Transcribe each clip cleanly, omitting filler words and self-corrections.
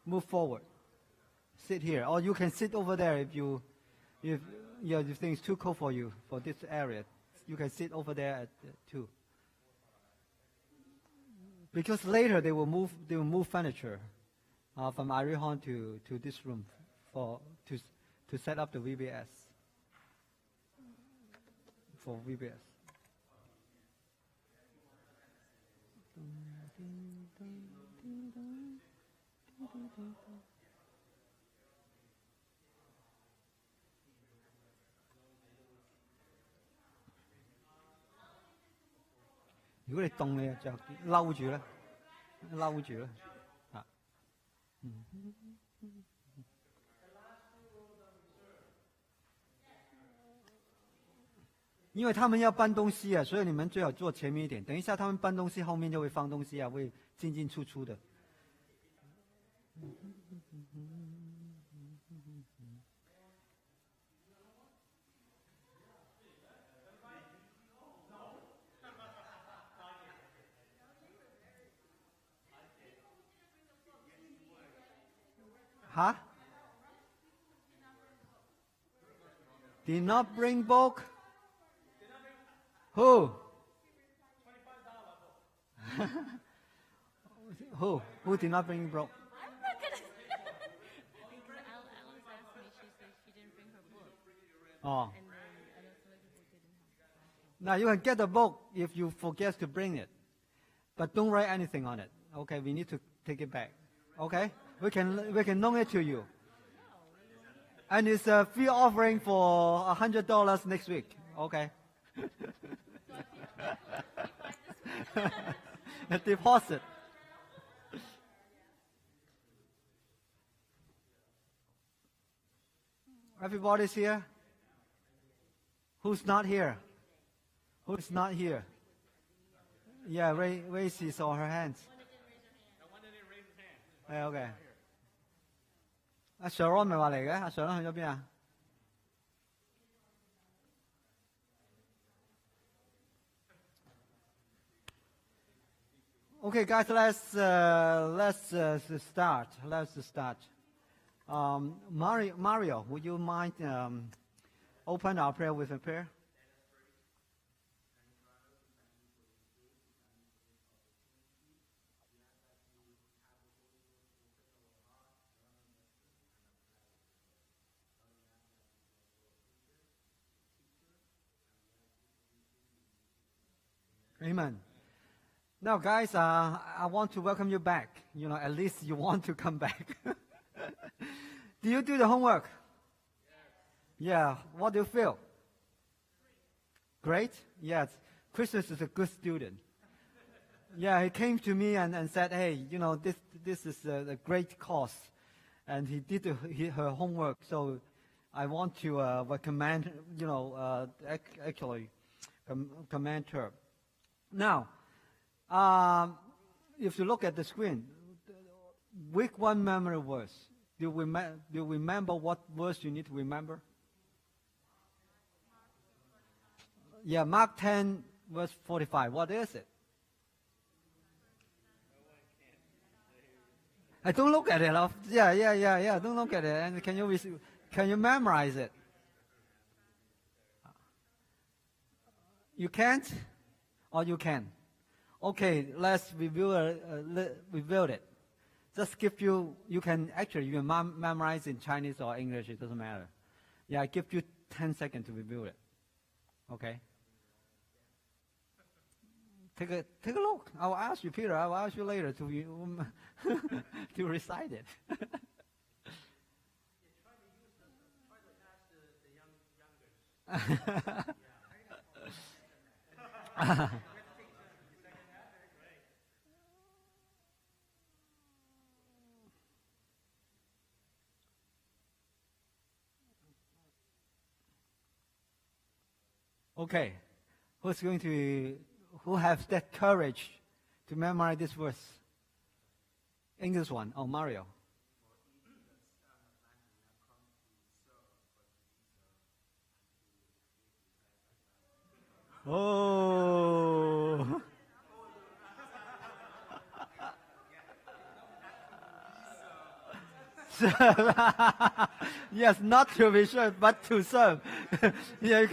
move forward. Sit here, or you can sit over there if you think it's too cold for you for this area. You can sit over there at too. Because later they will move furniture from Irihon to this room to set up the VBS for VBS. Nếu你凍你就嬲住啦，嬲住啦，啊，因为他们要搬东西啊，所以你们最好坐前面一点。等一下他们搬东西，后面就会放东西啊，会进进出出的。Huh? Did not bring book? Who? Who did not bring book? I'm not gonna. Because Alice asked me, she said she didn't bring her book. Oh. And then I know some other people didn't have. Now you can get the book if you forget to bring it, but don't write anything on it. Okay, we need to take it back. Okay, we can loan it to you, and it's a free offering for $100 next week. Okay. A deposit. Everybody's here? Who's not here? Who's not here? Yeah, raise his or her hands. Yeah, okay. 阿 Sharon 咪話嚟嘅，阿 Sharon 去咗邊啊？ Okay, guys, let's start. Let's start. Mario, would you mind open our prayer with a prayer? Amen. Now, guys, I want to welcome you back. You know, at least you want to come back. Do you do the homework? Yes. Yeah. What do you feel? Great? Yes. Christmas is a good student. Yeah, he came to me and said, hey, you know, this is a great course. And he did her homework. So I want to recommend, you know, actually commend her. Now, if you look at the screen, week 1 memory verse. Do you remember what verse you need to remember? Yeah, Mark 10, verse 45. What is it? I don't look at it. Yeah. Don't look at it. And can you memorize it? You can't, or you can? Okay, let's review it. Just give you can memorize in Chinese or English, it doesn't matter. Yeah, I give you 10 seconds to review it. Okay? Take a look. I'll ask you, Peter, I'll ask you later to to recite it. Okay, who has that courage to memorize this verse? English one. Oh, Mario. Oh. serve. Yes, not to be served, but to serve. Yeah.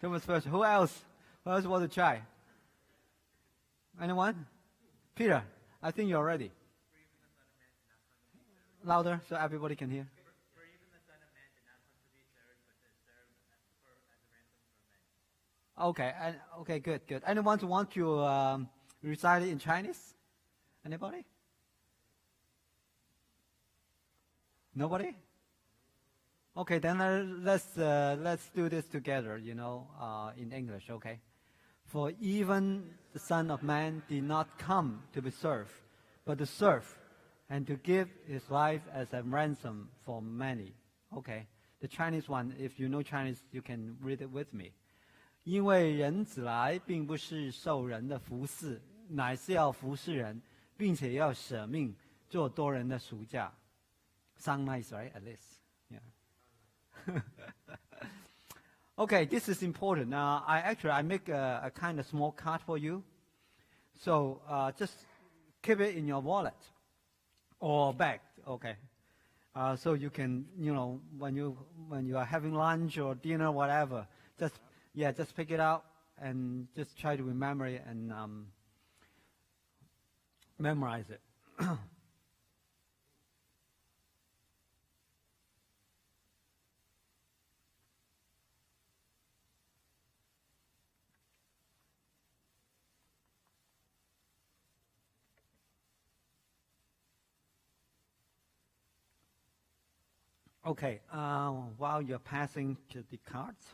Thomas first. Who else? Who else want to try? Anyone? Peter, I think you're ready. Louder so everybody can hear. Okay, and okay, good. Anyone want to recite it in Chinese? Anybody? Nobody? Okay, then let's do this together. In English. Okay. For even the Son of Man did not come to be served, but to serve, and to give his life as a ransom for many. Okay. The Chinese one, if you know Chinese, you can read it with me. 因为人子来，并不是受人的服侍，乃是要服侍人，并且要舍命做多人的赎价。Sound nice, right? At least, yeah. Okay, this is important. I make a kind of small card for you, so just keep it in your wallet or bag. Okay, so you can, when you are having lunch or dinner, whatever, just pick it out and just try to remember it and memorize it. Okay, while you're passing to the cards,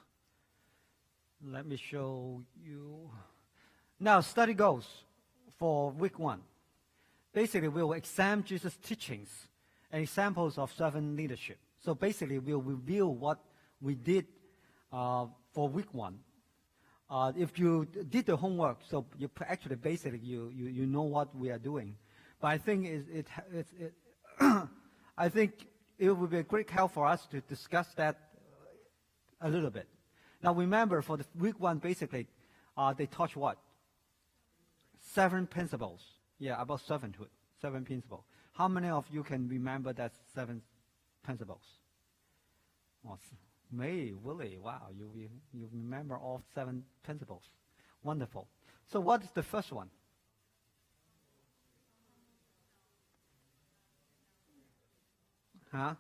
let me show you. Now, study goals for week 1. Basically, we will examine Jesus' teachings and examples of servant leadership. So basically, we'll review what we did for week 1. If you did the homework, so you actually basically you know what we are doing. But I think I think it would be a great help for us to discuss that a little bit. Now remember, for the week 1, basically, they taught what? 7 principles. Yeah, about servanthood. 7 principles. How many of you can remember that 7 principles? Oh, me, really? Wow, you remember all 7 principles. Wonderful. So what is the first one? Huh?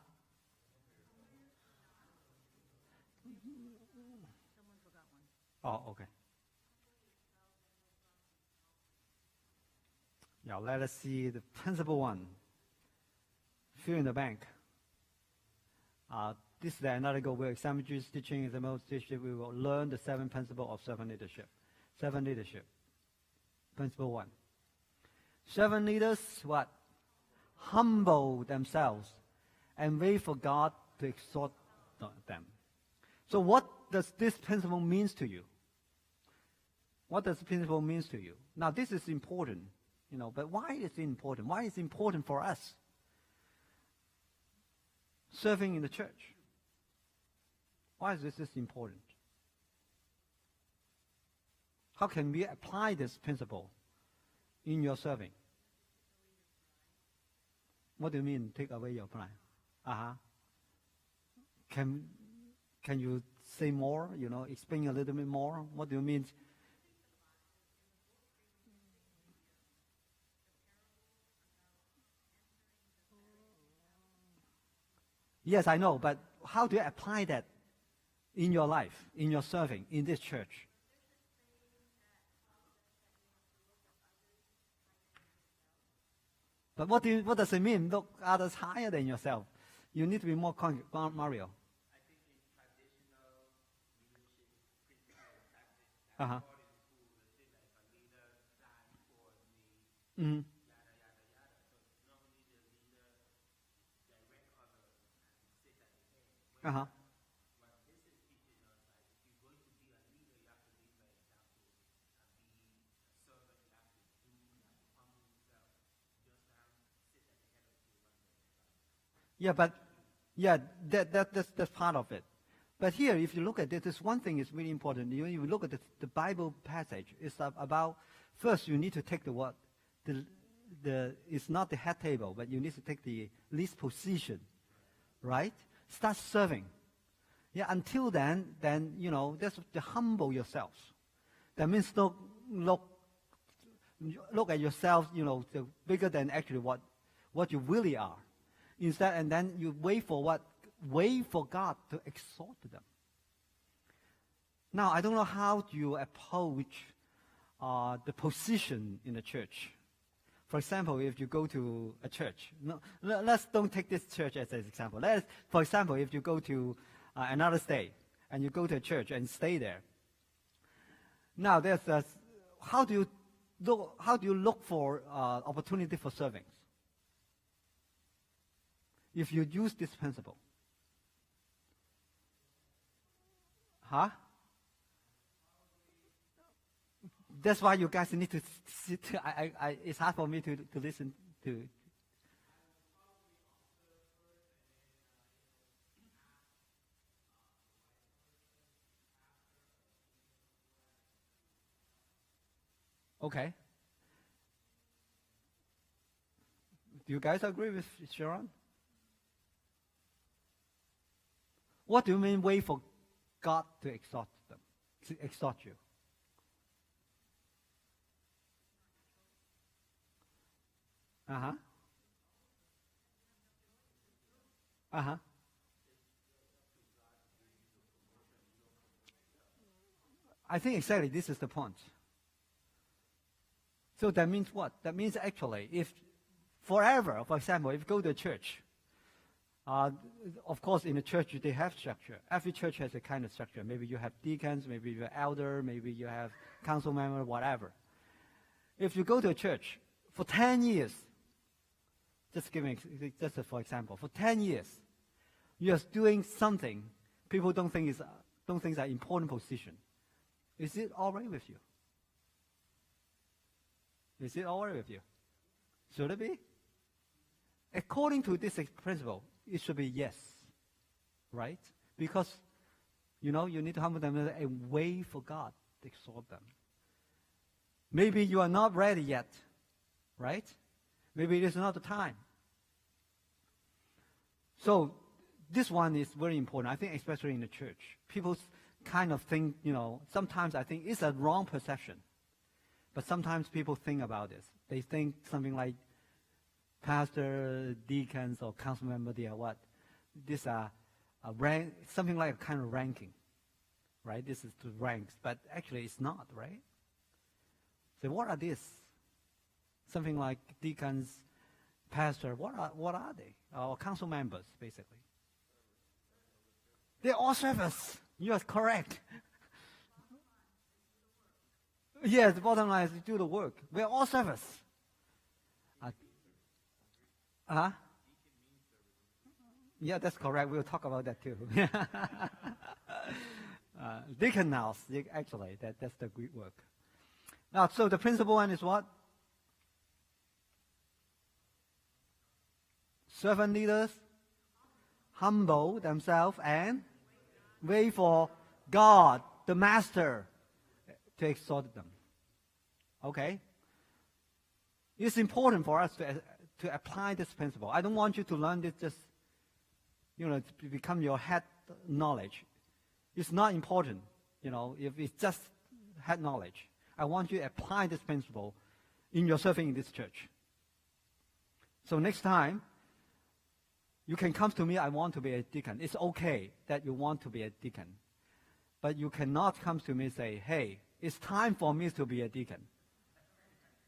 Someone forgot one. Oh, okay. Yeah, let us see the principle 1. Fill in the blank. This is another goal. We'll examine Jesus' teaching as the most leadership. We will learn the 7 principles of servant leadership. Servant leadership. Principle 1. Servant leaders, what? Humble themselves and wait for God to exhort them. So what does this principle mean to you? What does the principle mean to you? Now, this is important, but why is it important? Why is it important for us? Serving in the church. Why is this important? How can we apply this principle in your serving? What do you mean, take away your pride? Can you say more, explain a little bit more? What do you mean? Yes, I know, but how do you apply that in your life, in your serving, in this church? But what does it mean? Look others higher than yourself. You need to be more Mario. Uh-huh. Mm-hmm. Uh-huh. Yeah, but that's part of it. But here, if you look at it, this one thing is really important. When you look at the Bible passage, it's about, first you need to take the what? It's not the head table, but you need to take the least position, right? Start serving. Yeah, until then, that's to humble yourselves. That means don't look at yourself, bigger than actually what you really are. Instead, and then you wait for what? Wait for God to exalt them. Now, I don't know how you approach the position in the church. For example, if you go to a church, let's don't take this church as an example. For example, if you go to another state and you go to a church and stay there. Now, how do you look for opportunity for serving? If you use this principle. Huh? That's why you guys need to sit. It's hard for me to listen to. Okay. Do you guys agree with Sharon? What do you mean wait for God to exalt them, to exalt you? Uh-huh. Uh-huh. I think exactly this is the point. So that means what? That means actually, if forever, for example, if you go to a church, of course, in the church, they have structure. Every church has a kind of structure. Maybe you have deacons, maybe you have elder, maybe you have council member, whatever. If you go to a church for 10 years, just for example, for 10 years, you are doing something people don't think is an important position. Is it all right with you? Is it all right with you? Should it be? According to this principle, it should be yes, right? Because, you need to humble them and wait for God to exalt them. Maybe you are not ready yet, right? Maybe it is not the time. So this one is very important, I think, especially in the church. People kind of think, sometimes I think it's a wrong perception. But sometimes people think about this. They think something like pastor, deacons, or council member, they are what? These are something like a kind of ranking, right? This is the ranks, but actually it's not, right? So what are these? Something like deacons, pastor, what are they? Or council members, basically. They're all servants. You are correct. Yes, the bottom line is to do the work. We're all servants. Yeah, that's correct. We'll talk about that too. Deaconals, actually, that's the Greek word. Now, so the principal one is what? Servant leaders humble themselves and wait for God, the master, to exalt them. Okay? It's important for us to apply this principle. I don't want you to learn this just, to become your head knowledge. It's not important, if it's just head knowledge. I want you to apply this principle in your serving in this church. So next time, you can come to me, I want to be a deacon. It's okay that you want to be a deacon. But you cannot come to me and say, hey, it's time for me to be a deacon.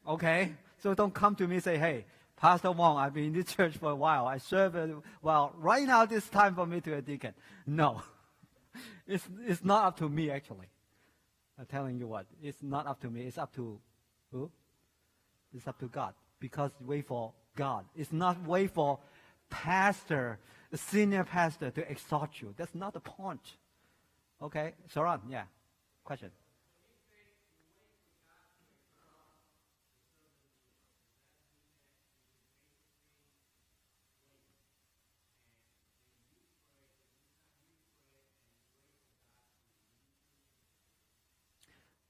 Okay? So don't come to me and say, hey, Pastor Wong, I've been in this church for a while. I serve well. Right now, it's time for me to be a deacon. No. It's not up to me, actually. I'm telling you what. It's not up to me. It's up to who? It's up to God. Because wait for God. It's not wait for pastor, the senior pastor to exhort you. That's not the point. Okay? Sharon, yeah. Question.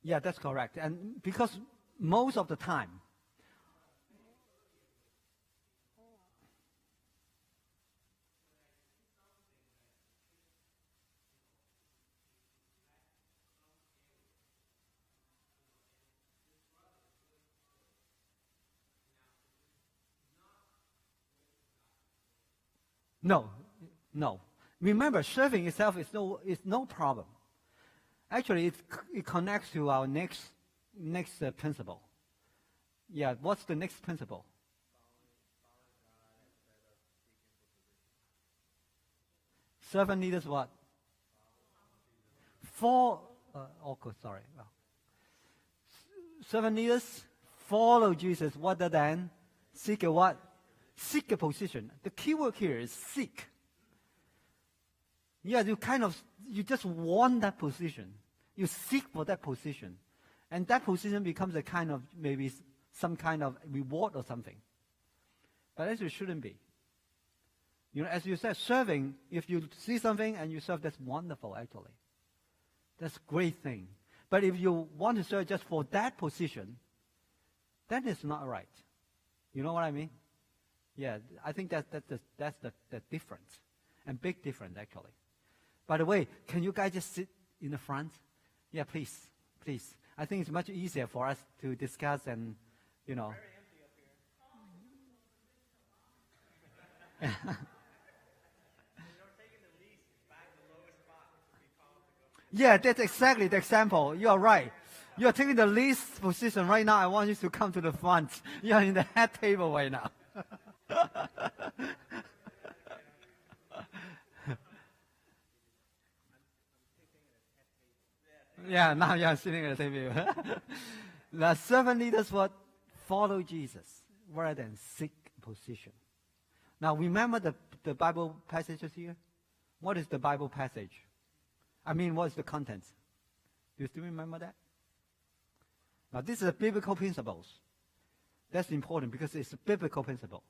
Yeah, that's correct. And because most of the time, no, no. Remember, serving itself is no problem. Actually, it connects to our next principle. Yeah, what's the next principle? Servant leaders what? Sorry. Servant leaders follow Jesus rather than seek a what? Seek a position. The key word here is seek. Yeah, you just want that position. You seek for that position. And that position becomes a kind of, maybe some kind of reward or something. But actually it shouldn't be. As you said, serving, if you see something and you serve, that's wonderful, actually. That's a great thing. But if you want to serve just for that position, then it's not right. You know what I mean? Yeah, I think that's the difference. And big difference, actually. By the way, can you guys just sit in the front? Yeah, please. I think it's much easier for us to discuss and, Very empty up here. Taking the least back the lowest spot to be called to go. Yeah, that's exactly the example. You are right. You are taking the least position right now. I want you to come to the front. You are in the head table right now. Yeah, now you are sitting at the table. The servant leaders would follow Jesus rather than seek position. Now remember the Bible passages here? What is the Bible passage? I mean, what is the content? Do you still remember that? Now this is a biblical principles. That's important because it's a biblical principle.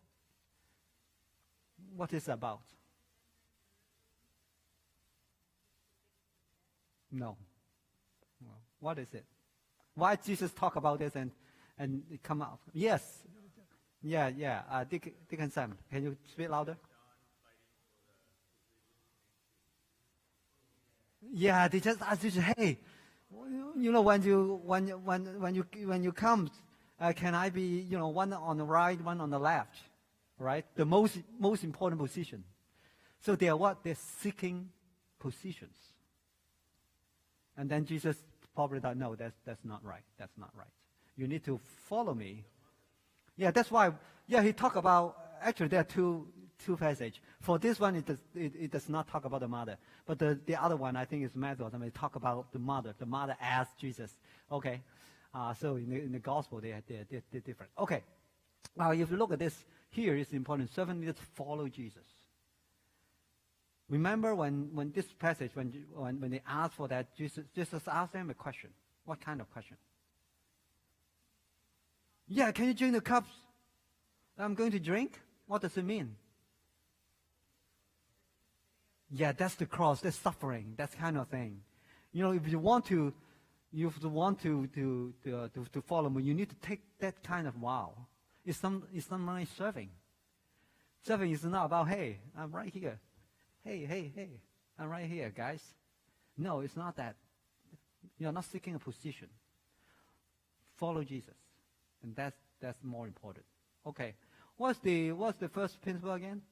What is it about? No. What is it? Why Jesus talk about this and it come out? Yes. Yeah. Dick and Sam, can you speak louder? Yeah, they just ask you, hey, when you come, can I be, one on the right, one on the left, right? The most important position. So they are what? They're seeking positions. And then Jesus probably thought, no, that's not right. That's not right. You need to follow me. Yeah, that's why. Yeah, he talked about. Actually, there are two passages. For this one, it does not talk about the mother, but the other one I think is Matthew. I mean, talk about the mother. The mother asked Jesus. Okay, so in the gospel they're different. Okay, now if you look at this here, it's important. Servant leaders follow Jesus. Remember when this passage, when they asked for that, Jesus asked them a question. What kind of question? Yeah, can you drink the cups that I'm going to drink? What does it mean? Yeah, that's the cross, that's suffering, that kind of thing. If you want to follow me, you need to take that kind of vow. It's not like serving. Serving is not about, hey, I'm right here. Hey, I'm right here, guys. No, it's not that. You're not seeking a position. Follow Jesus. And that's more important. Okay. What's the first principle again?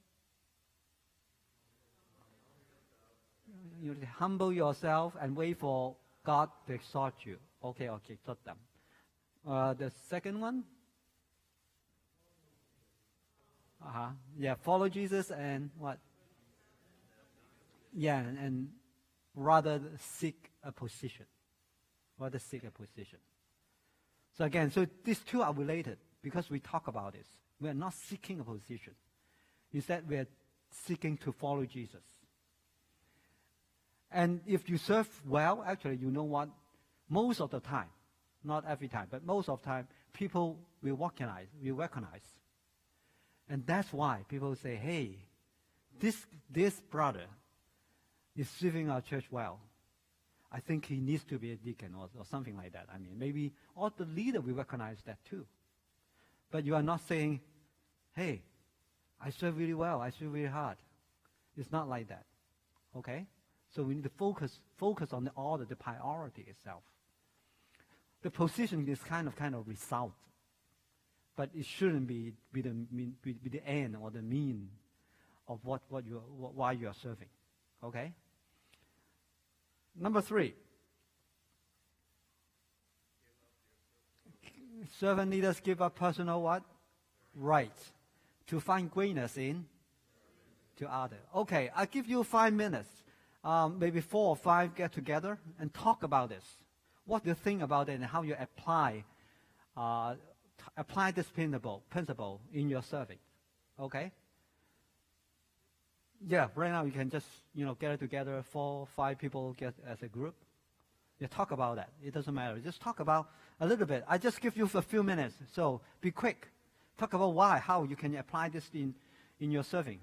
You humble yourself and wait for God to exalt you. Okay, exalt them. The second one? Yeah, follow Jesus and what? Yeah, and rather seek a position. So again, these two are related because we talk about this. We are not seeking a position. Instead, we are seeking to follow Jesus. And if you serve well, actually, you know what? Most of the time, not every time, but most of the time, people will recognize. And that's why people say, hey, this brother is serving our church well. I think he needs to be a deacon or something like that. I mean, maybe all the leader will recognize that too. But you are not saying, hey, I serve really well, I serve really hard. It's not like that. Okay? So we need to focus on the order, the priority itself. The position is kind of result. But it shouldn't be the end or the mean of why you are serving. Okay? Number 3. Servant leaders give up personal what? Rights to find greatness in to others. Okay, I'll give you 5 minutes. Maybe 4 or 5 get together and talk about this. What do you think about it and how you apply this principle in your serving? Okay? Yeah, right now you can just get it together. 4 or 5 people get as a group. You talk about that. It doesn't matter. Just talk about a little bit. I just give you a few minutes, so be quick. Talk about why, how you can apply this in your serving.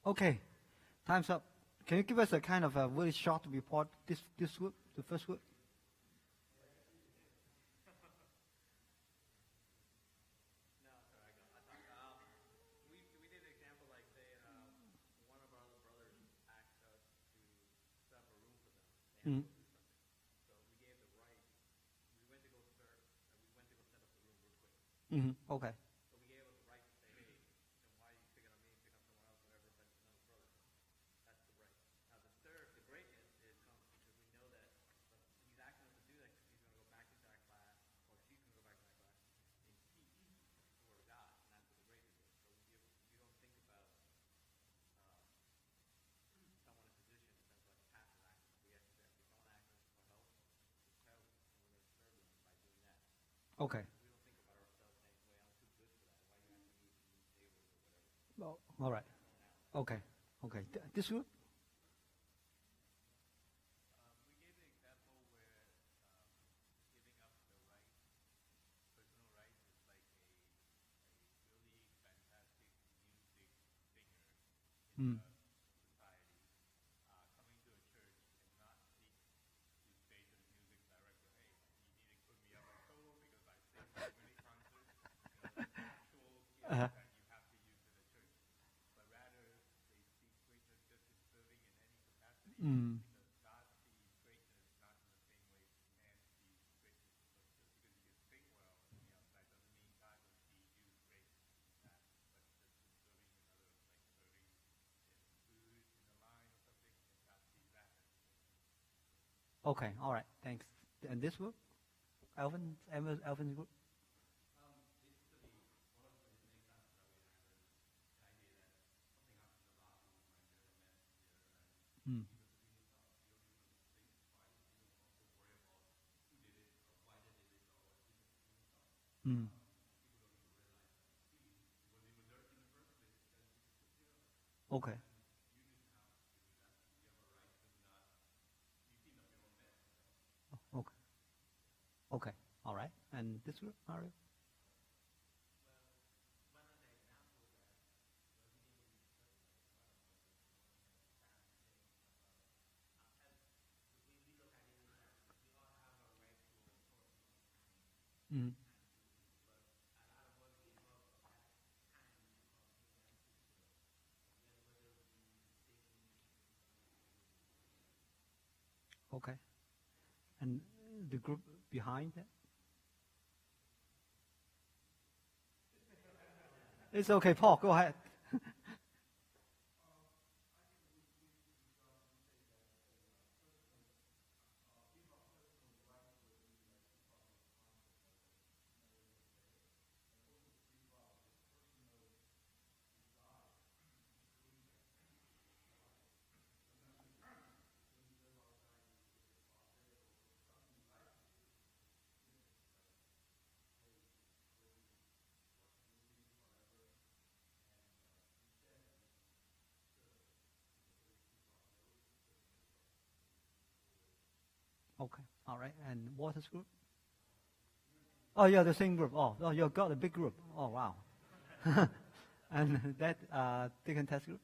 Okay, time's up. Can you give us a kind of a very short report, this group, the first group? No, sorry, I got. We did an example like say one of our other brothers asked us to set up a room for them. They had to go do something, so we gave the right. We went to go serve, and we went to go set up the room real quick. Okay. So we gave us the right to say, hey, then why are you picking on me, pick on someone else, whatever? That's another brother. That's the right. Now the greatness comes because we know that he's asking us to do that because he's going to go back into that class, or she's going to go back to that class and teach the word of God, and that's what the greatness is. So you don't think about someone in position in terms of like pastor asking. We actually say, if someone asks us for help, just help, and we're going to serve them by doing that. Okay. We don't think about ourselves saying, "Wait, I'm too good for that. Why you asking me to do favors or whatever?" Well, all right. Okay. Okay. This group? We gave the example where giving up the right, personal rights, is like a really fantastic music singer in society coming to a church and not seek to say to the music director, "Hey, you need to put me up on solo because I sing." Okay, all right, thanks. And this group? Alvin's group? Mm. Mm. Okay. Okay. Okay. All right. And this group, Mario? Mm. Okay. And the group behind that? It's okay, Paul, go ahead. Okay. All right. And Waters group? Oh, yeah, the same group. Oh, you've got a big group. Oh, wow. And that Deacon Test group?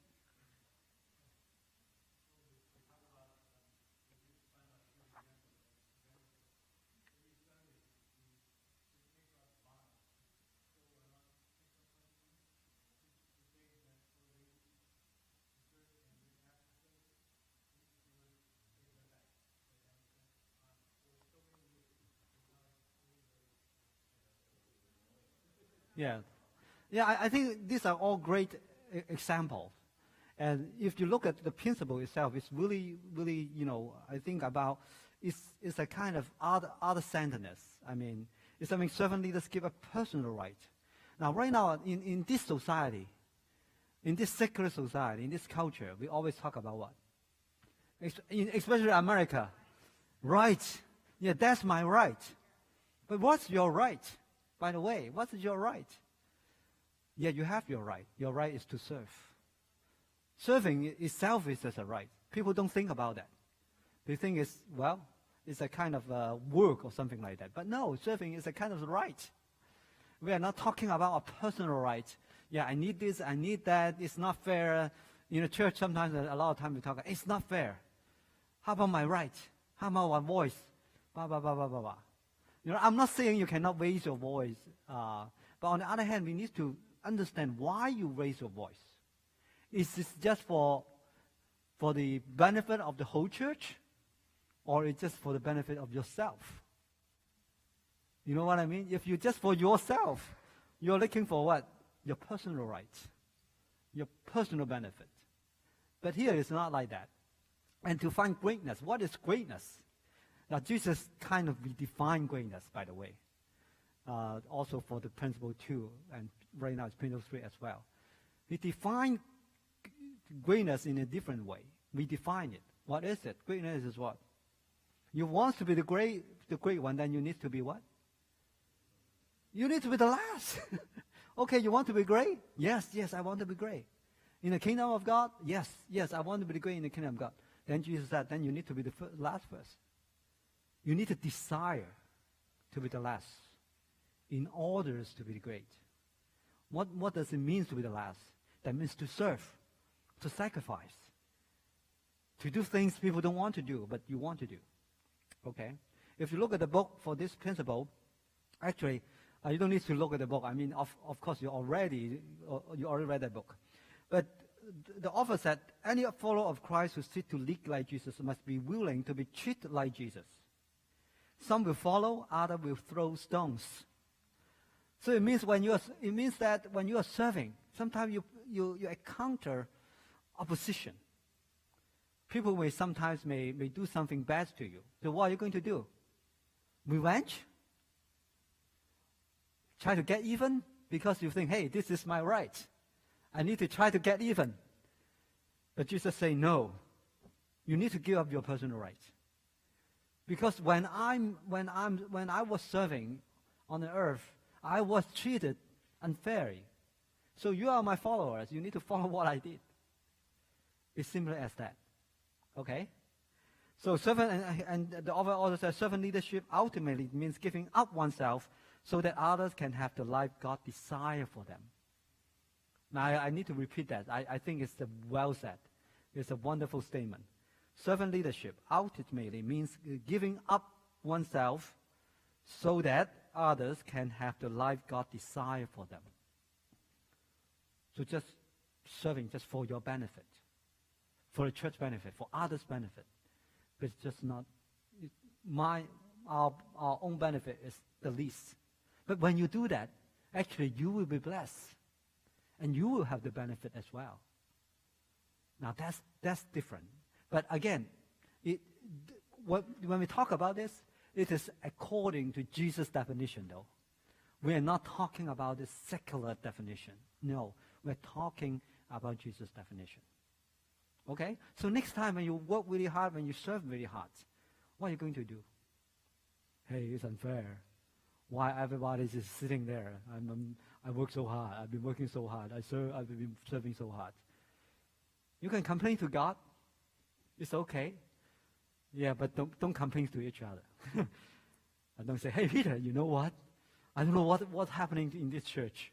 Yeah. Yeah, I think these are all great examples. And if you look at the principle itself, it's really, really, I think about, it's a kind of other-centeredness. I mean, it's something servant leaders give a personal right. Now, right now, in this society, in this secular society, in this culture, we always talk about what? Especially America. Right. Yeah, that's my right. But what's your right? By the way, what is your right? Yeah, you have your right. Your right is to serve. Serving itself is as a right. People don't think about that. They think it's a kind of work or something like that. But no, serving is a kind of right. We are not talking about a personal right. Yeah, I need this, I need that. It's not fair. In a church, sometimes, a lot of time we talk, it's not fair. How about my right? How about my voice? Blah, blah, blah, blah, blah, blah. I'm not saying you cannot raise your voice. But on the other hand, we need to understand why you raise your voice. Is this just for the benefit of the whole church? Or is it just for the benefit of yourself? You know what I mean? If you're just for yourself, you're looking for what? Your personal rights. Your personal benefit. But here it's not like that. And to find greatness, what is greatness? Now, Jesus kind of redefined greatness, by the way. Also for the principle 2, and right now it's principle 3 as well. He defined greatness in a different way. We define it. What is it? Greatness is what? You want to be the great one, then you need to be what? You need to be the last. Okay, you want to be great? Yes, I want to be great. In the kingdom of God? Yes, I want to be great in the kingdom of God. Then Jesus said, then you need to be the last first. You need to desire to be the last in order to be great. What does it mean to be the last? That means to serve, to sacrifice, to do things people don't want to do, but you want to do. Okay? If you look at the book for this principle, actually, you don't need to look at the book. I mean, of course, you already read that book. But the author said, any follower of Christ who seeks to lead like Jesus must be willing to be treated like Jesus. Some will follow, others will throw stones. So it means that when you are serving, sometimes you encounter opposition. People may sometimes may do something bad to you. So what are you going to do? Revenge? Try to get even? Because you think, hey, this is my right. I need to try to get even. But Jesus say, no. You need to give up your personal rights. Because when I was serving on the earth, I was treated unfairly. So you are my followers. You need to follow what I did. It's simple as that. Okay? So servant and the other order says servant leadership ultimately means giving up oneself so that others can have the life God desires for them. Now I need to repeat that. I think it's well said. It's a wonderful statement. Servant leadership ultimately means giving up oneself so that others can have the life God desires for them. So just serving just for your benefit, for the church benefit, for others' benefit. But it's just not, our own benefit is the least. But when you do that, actually you will be blessed. And you will have the benefit as well. Now that's different. But again, when we talk about this, it is according to Jesus' definition, though. We are not talking about the secular definition. No, we're talking about Jesus' definition. Okay? So next time when you work really hard, when you serve really hard, what are you going to do? Hey, it's unfair. Why everybody is just sitting there? I work so hard. I've been working so hard. I've been serving so hard. You can complain to God. It's okay. Yeah, but don't complain to each other. And don't say, hey, Peter, you know what? I don't know what's happening in this church.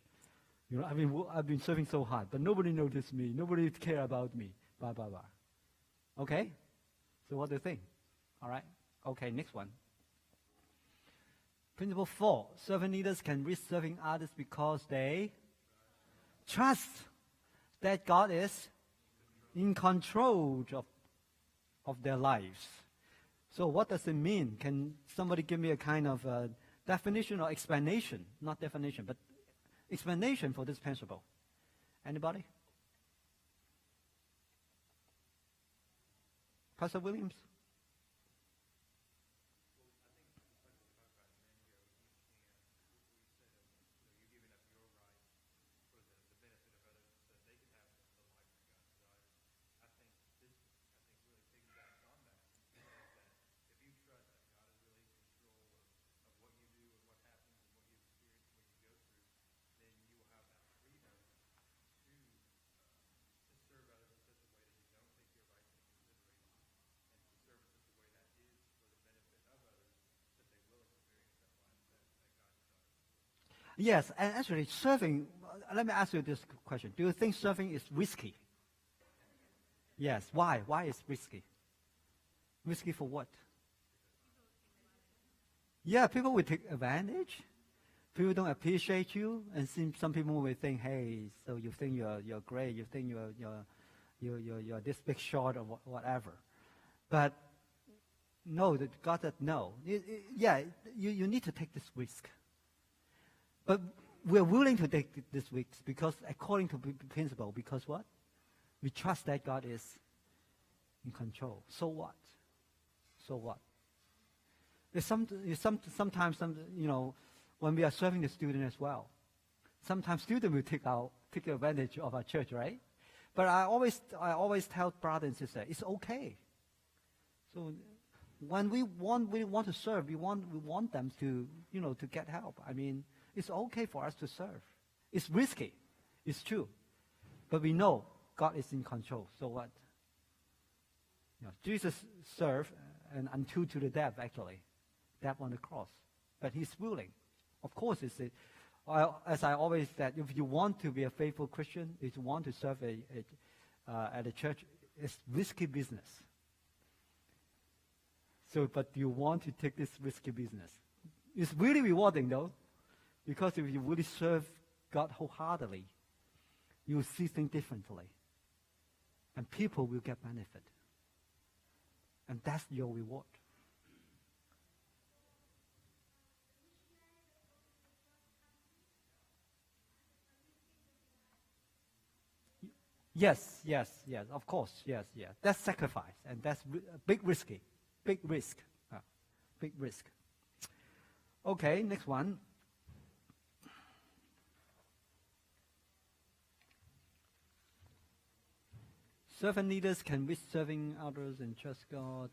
You know, I've been serving so hard, but nobody noticed me. Nobody care about me. Blah, blah, blah. Okay? So what do you think? All right? Okay, next one. Principle 4. Servant leaders can risk serving others because they trust that God is in control of their lives. So what does it mean? Can somebody give me a kind of definition or explanation? Not definition, but explanation for this principle. Anybody? Pastor Williams? Yes, and actually serving, let me ask you this question. Do you think serving is risky? Yes. Why? Why is risky? Risky for what? Yeah, people will take advantage. People don't appreciate you, and some people will think, hey, so you think you're great, you think you're this big shot or whatever. But no, God said no. You need to take this risk. But we're willing to take this risk because, according to principle, because what? We trust that God is in control. So what? So what? Sometimes, when we are serving the student as well, sometimes students will take advantage of our church, right? But I always tell brothers and sisters, it's okay. So when we want to serve, we want them to get help. I mean, it's okay for us to serve. It's risky. It's true. But we know God is in control. So what? Jesus served and until to the death, actually. Death on the cross. But he's willing. Of course, as I always said, if you want to be a faithful Christian, if you want to serve at a church, it's risky business. So, but you want to take this risky business. It's really rewarding, though. Because if you really serve God wholeheartedly, you will see things differently. And people will get benefit. And that's your reward. Yes, yes, yes, of course, yes, yes. That's sacrifice, and that's big risk. Big risk. Big risk. Okay, next one. Servant leaders can risk serving others and trust God.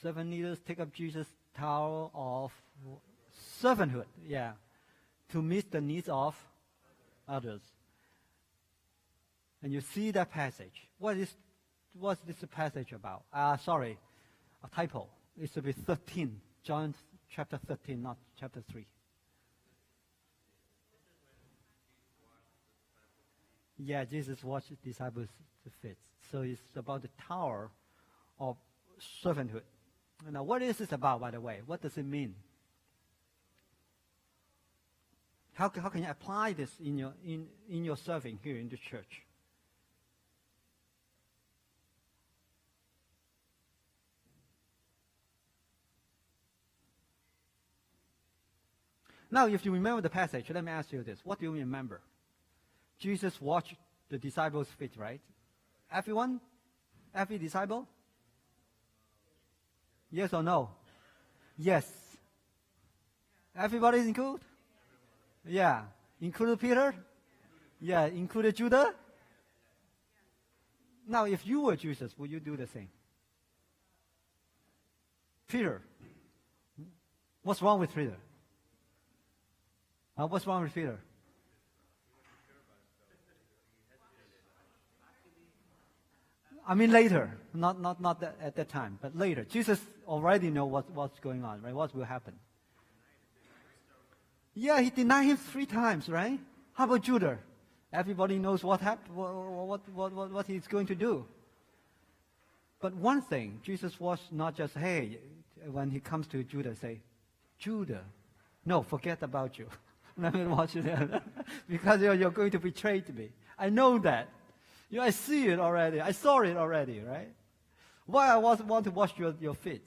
Servant leaders take up Jesus' towel of servanthood, to meet the needs of others. And you see that passage. What's this passage about? Sorry, a typo. It should be 13. John chapter 13, not chapter 3. Yeah, Jesus washed his disciples' feet. So it's about the tower of servanthood. Now, what is this about, by the way? What does it mean? How can you apply this in your serving here in the church? Now, if you remember the passage, let me ask you this. What do you remember? Jesus washed the disciples' feet, right? Everyone? Every disciple? Yes or no? Yes. Everybody included? Yeah. Included Peter? Yeah. Included Judah? Now, if you were Jesus, would you do the same? Peter. What's wrong with Peter? What's wrong with Peter? I mean later, not at that time, but later. Jesus already know what's going on, right? What will happen? Yeah, he denied him 3 times, right? How about Judah? Everybody knows what happened, what he's going to do. But one thing, Jesus was not just, hey, when he comes to Judah, say, Judah, no, forget about you. Let me watch it because you're going to betray me. I know that. I see it already. I saw it already, right? Why I want to wash your feet?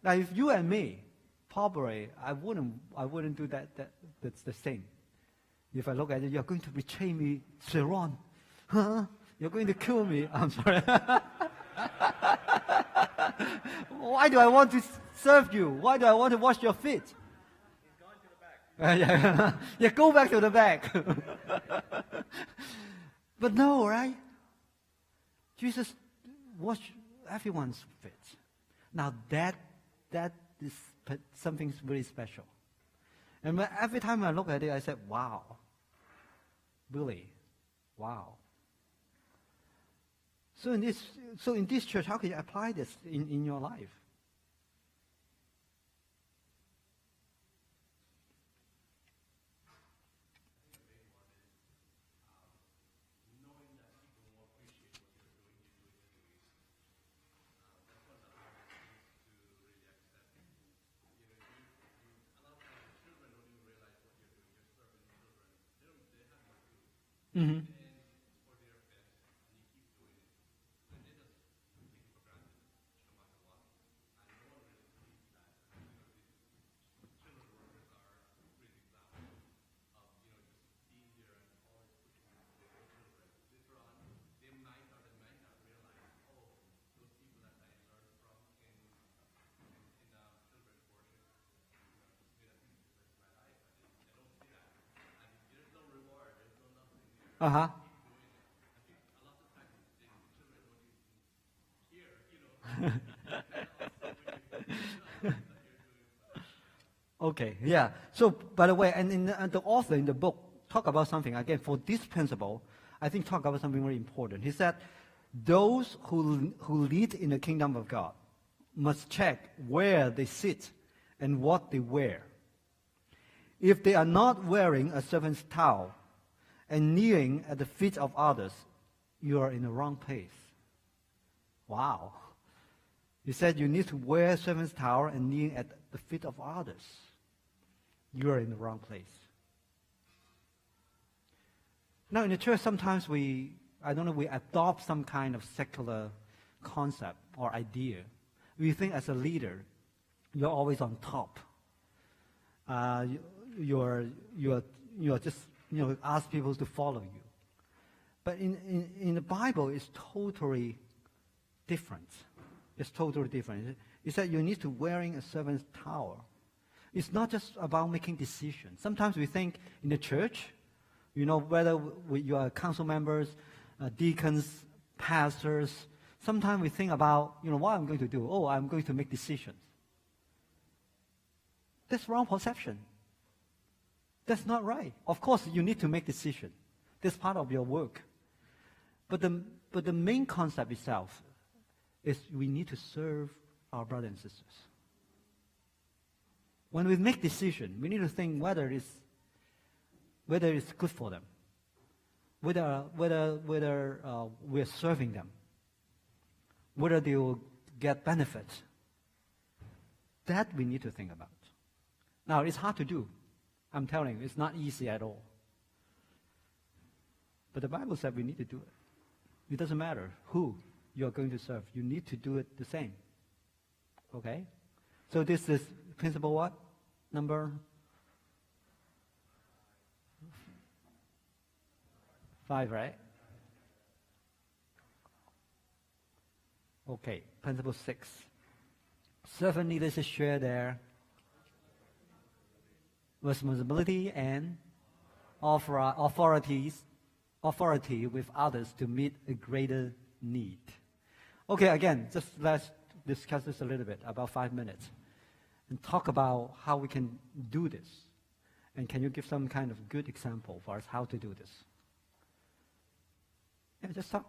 Now, if you and me, probably I wouldn't do that. That's the same. If I look at it, you're going to betray me, Sharon. Huh? You're going to kill me. I'm sorry. Why do I want to serve you? Why do I want to wash your feet? He's gone to the back. Yeah, go back to the back. But no, right? Jesus washed everyone's feet. Now that is something very special. And every time I look at it, I said, wow. Really? Wow. So in this church, how can you apply this in your life? Mm-hmm. Uh-huh. Okay, yeah. So, by the way, and the author in the book talk about something, again, for this principle, I think talk about something very important. He said, those who lead in the kingdom of God must check where they sit and what they wear. If they are not wearing a servant's towel and kneeling at the feet of others, you are in the wrong place. Wow. He said you need to wear servant's towel and kneeling at the feet of others. You are in the wrong place. Now in the church, sometimes we adopt some kind of secular concept or idea. We think as a leader, you're always on top. You're just ask people to follow you. But in the Bible, it's totally different. It's totally different. It said you need to wearing a servant's towel. It's not just about making decisions. Sometimes we think in the church, whether you are council members, deacons, pastors, sometimes we think about, what I'm going to do. Oh, I'm going to make decisions. That's wrong perception. That's not right. Of course, you need to make decisions. That's part of your work. But the main concept itself is we need to serve our brothers and sisters. When we make decisions, we need to think whether it's good for them, whether we're serving them, whether they will get benefits. That we need to think about. Now, it's hard to do. I'm telling you, it's not easy at all. But the Bible said we need to do it. It doesn't matter who you're going to serve. You need to do it the same. Okay? So this is principle what? Number 5, right? Okay, principle 6. Servant leaders share their responsibility and authority with others to meet a greater need. Okay, again, just let's discuss this a little bit, about 5 minutes, and talk about how we can do this. And can you give some kind of good example for us how to do this? Yeah, just talk.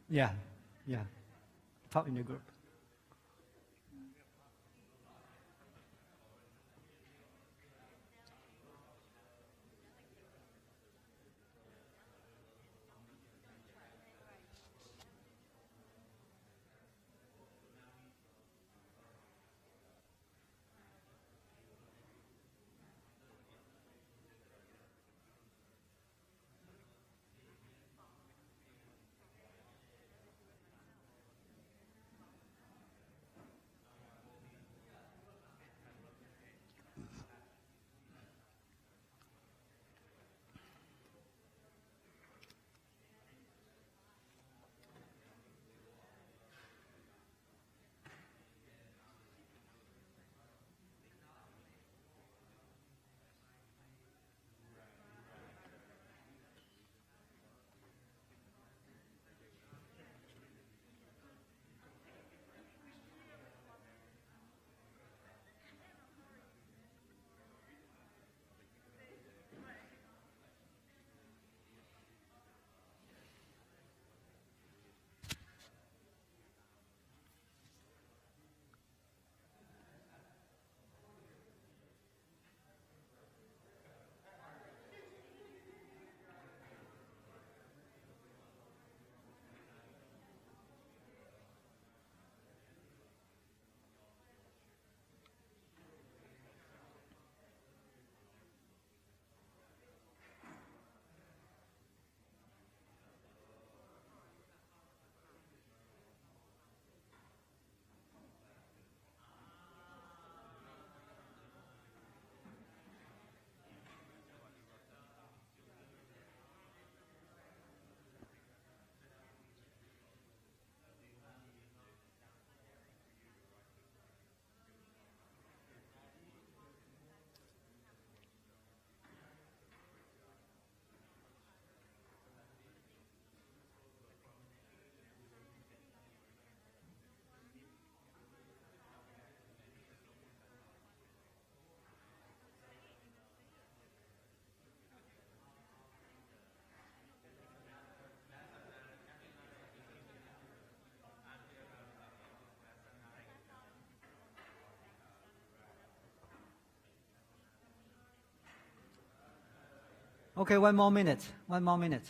Yeah. Talk in your group. Okay, 1 more minute. 1 more minute.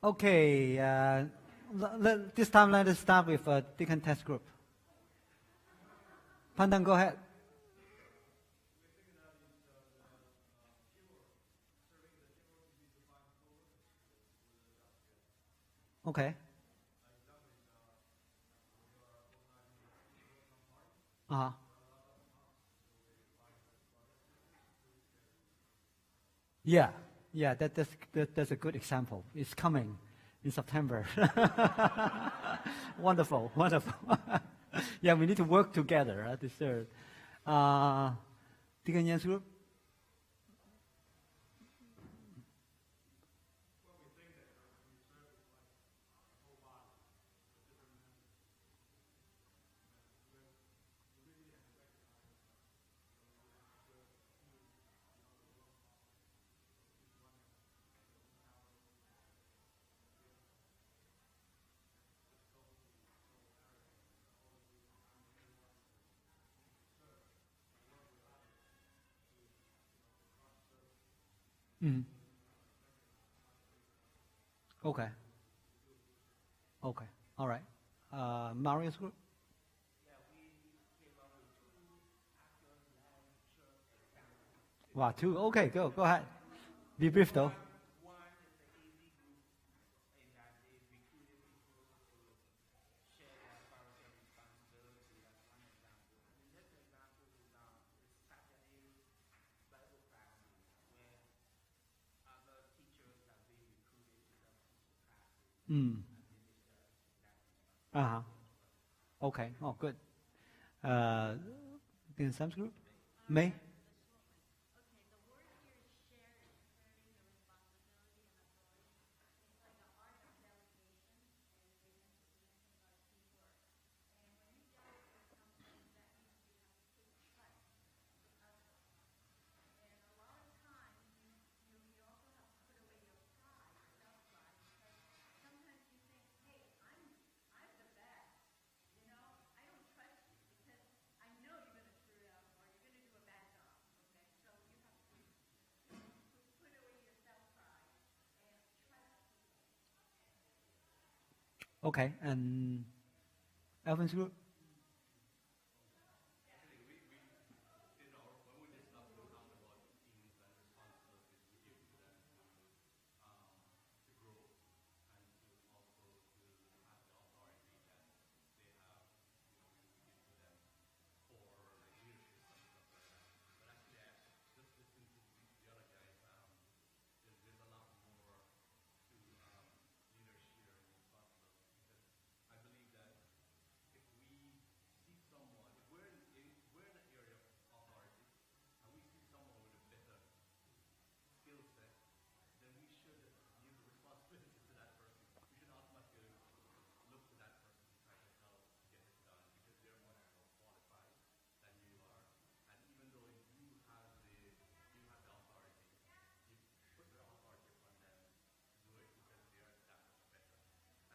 Okay, this time let us start with Deacon Test Group. Pandan, go ahead. Okay. Uh-huh. Yeah, that's a good example. It's coming in September. Wonderful. Yeah, we need to work together to serve. Deacon Jens Group? Mm. Okay. All right. Marius Group? Wow, two. Okay, go ahead. Be brief though. Mm. Uh-huh. Okay. Oh, good. In Sam's Group? May? Okay. And Alvin's Group?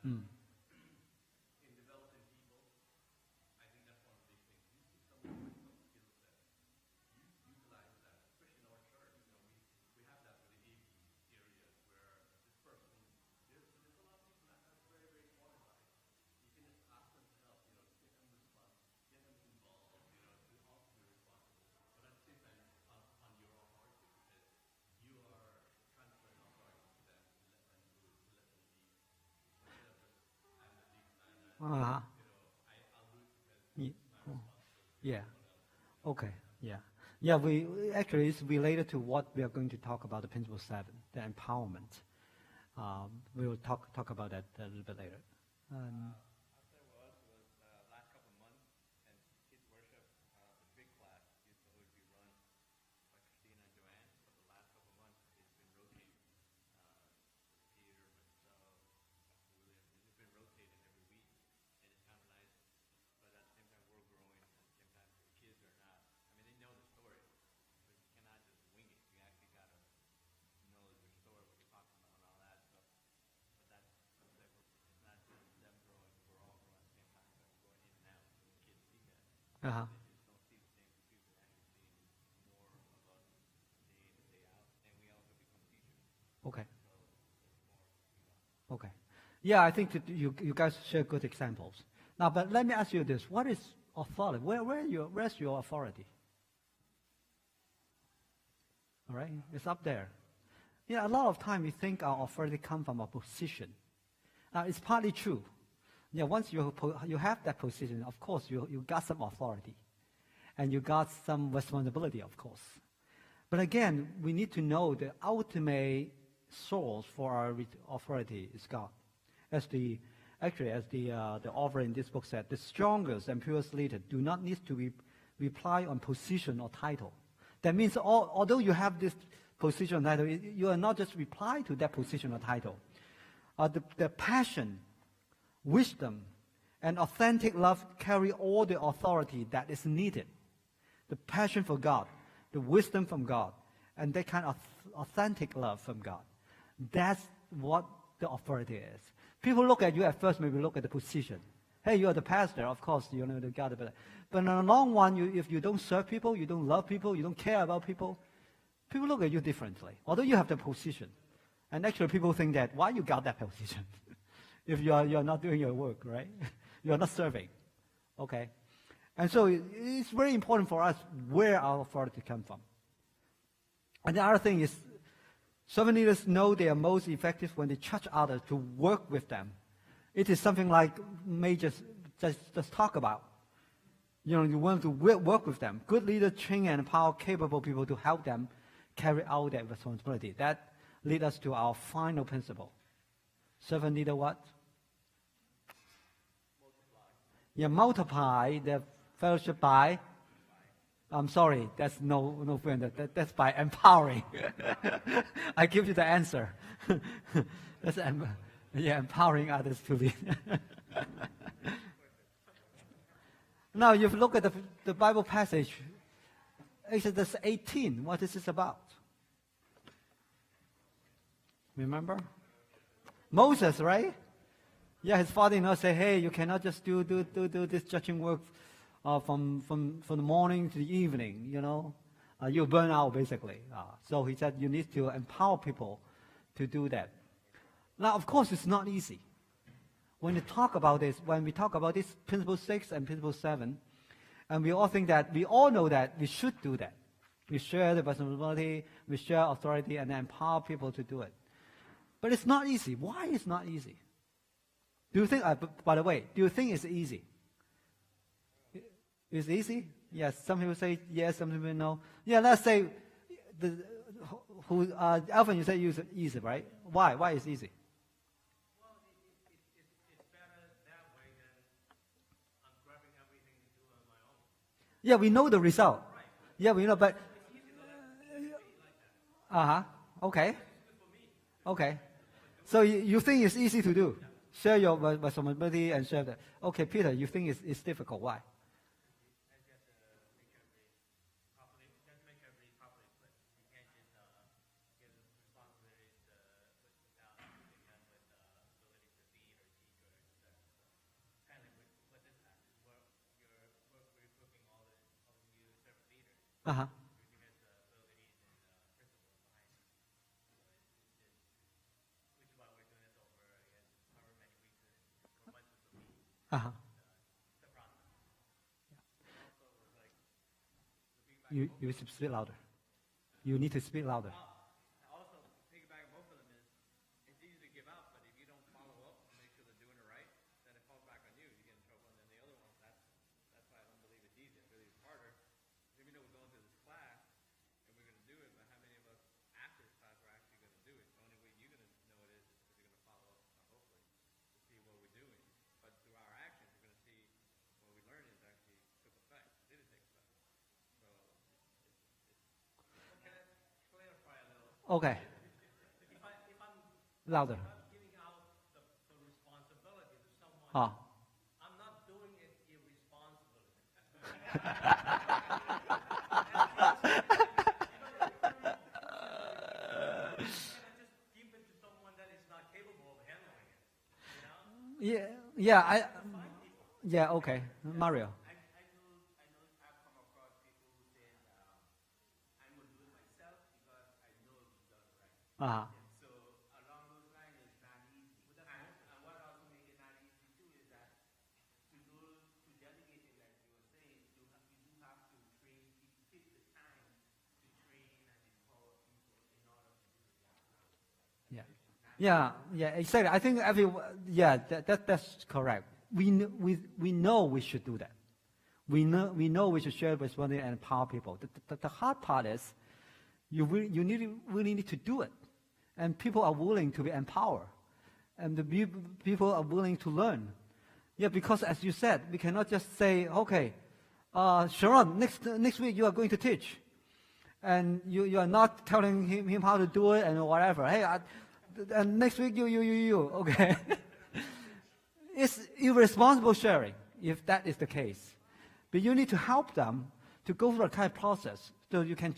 Mm. Uh-huh. Ye- oh, Yeah. Okay. Yeah. Yeah, we actually it's related to what we are going to talk about the principle 7, the empowerment. We will talk about that a little bit later. Afterwards was last couple of months, and kids worship, the big class used to always be run by Christina and Joanne, but the last couple of months it's been rotating. Peter, myself, William, it's just been rotating every week, and it's kind of nice. But at the same time, we're growing. At the same time, the kids are not. I mean, they know the story, but you cannot just wing it. You actually gotta know your story, what you're talking about, and all that. So, but that's like it's not just them growing. We're all growing at the same time. So we're going in and out. So the kids see that. Uh-huh. They just don't see the same people. They actually see more of us day in and day out, and we also become teachers. Okay. So it's more, Okay. Yeah, I think that you guys share good examples. Now, but let me ask you this. What is authority? Where's your authority? All right? It's up there. Yeah, a lot of time we think our authority comes from a position. Now, it's partly true. Yeah, once you have that position, of course, you got some authority. And you got some responsibility, of course. But again, we need to know the ultimate source for our authority is God. As the author in this book said, the strongest and purest leader do not need to reply on position or title. That means although you have this position or title, you are not just reply to that position or title. The passion, wisdom, and authentic love carry all the authority that is needed. The passion for God, the wisdom from God, and that kind of authentic love from God. That's what the authority is. People look at you at first, maybe look at the position. Hey, you are the pastor, of course, you know the God. But in the long run, if you don't serve people, you don't love people, you don't care about people, people look at you differently. Although you have the position. And actually people think that, why you got that position? If you are not doing your work, right? You are not serving. Okay? And so it's very important for us where our authority comes from. And the other thing is, servant leaders know they are most effective when they charge others to work with them. It is something like just talk about. You want to work with them. Good leaders train and empower capable people to help them carry out their responsibility. That leads us to our final principle. Servant leader what? Multiply the fellowship by, I'm sorry, that's no friend. That's by empowering. I give you the answer. That's empowering others to lead. Now, if you look at the Bible passage, Exodus 18, what is this about? Remember? Moses, right? Yeah, his father-in-law said, hey, you cannot just do this judging work from the morning to the evening, you'll burn out, basically. So he said you need to empower people to do that. Now, of course, it's not easy. When we talk about this principle 6 and principle 7, and we all know that we should do that. We share the responsibility, we share authority, and empower people to do it. But it's not easy. Why is not easy? Do you think, by the way, do you think it's easy? It's easy? Yes. Some people say yes, some people no. Yeah, let's say, Alvin, you said it's easy, right? Why? Why is it easy? Well, it's better that way than I'm grabbing everything to do on my own. Yeah, we know the result. Right. Yeah, we know, but... It's easy to like that. Okay. Okay. So you think it's easy to do? Yeah. Share your responsibility and share that. Okay, Peter, you think it's difficult. Why? Uh-huh. Uh-huh. You should speak louder. You need to speak louder. Also, piggyback both of them is, it's easy to give up, but if you don't follow up and make sure they're doing it right, then it falls back on you. You get in trouble, and then the other one, that's why I don't believe it's easy. I believe it's harder. Even though we're going through this class, and we're going to do it, but how many of us after this class are actually going to do it? The only way you're going to know it is because you're going to follow up, hopefully, to see what we're doing. But through our actions, we're going to see what we learned is actually took effect, didn't take effect. So, can I clarify a little? Okay. If I'm Louder. giving out the responsibility to someone, Oh. I'm not doing it irresponsibly. Just give it to someone that is not capable of handling it. Yeah, okay. Mario. I know I've come across people who say, I'm going to do it myself because I know it's done right. Uh-huh. So along those lines, it's not easy. And what Yeah, exactly. I think that's correct. We know we should do that. We know we should share responsibility and empower people. The hard part is you really need to do it, and people are willing to be empowered, and the people are willing to learn. Yeah, because as you said, we cannot just say, okay, Sharon, next week you are going to teach, and you are not telling him how to do it and whatever. Hey, and next week you okay. It's irresponsible sharing if that is the case. But you need to help them to go through a kind of process so you can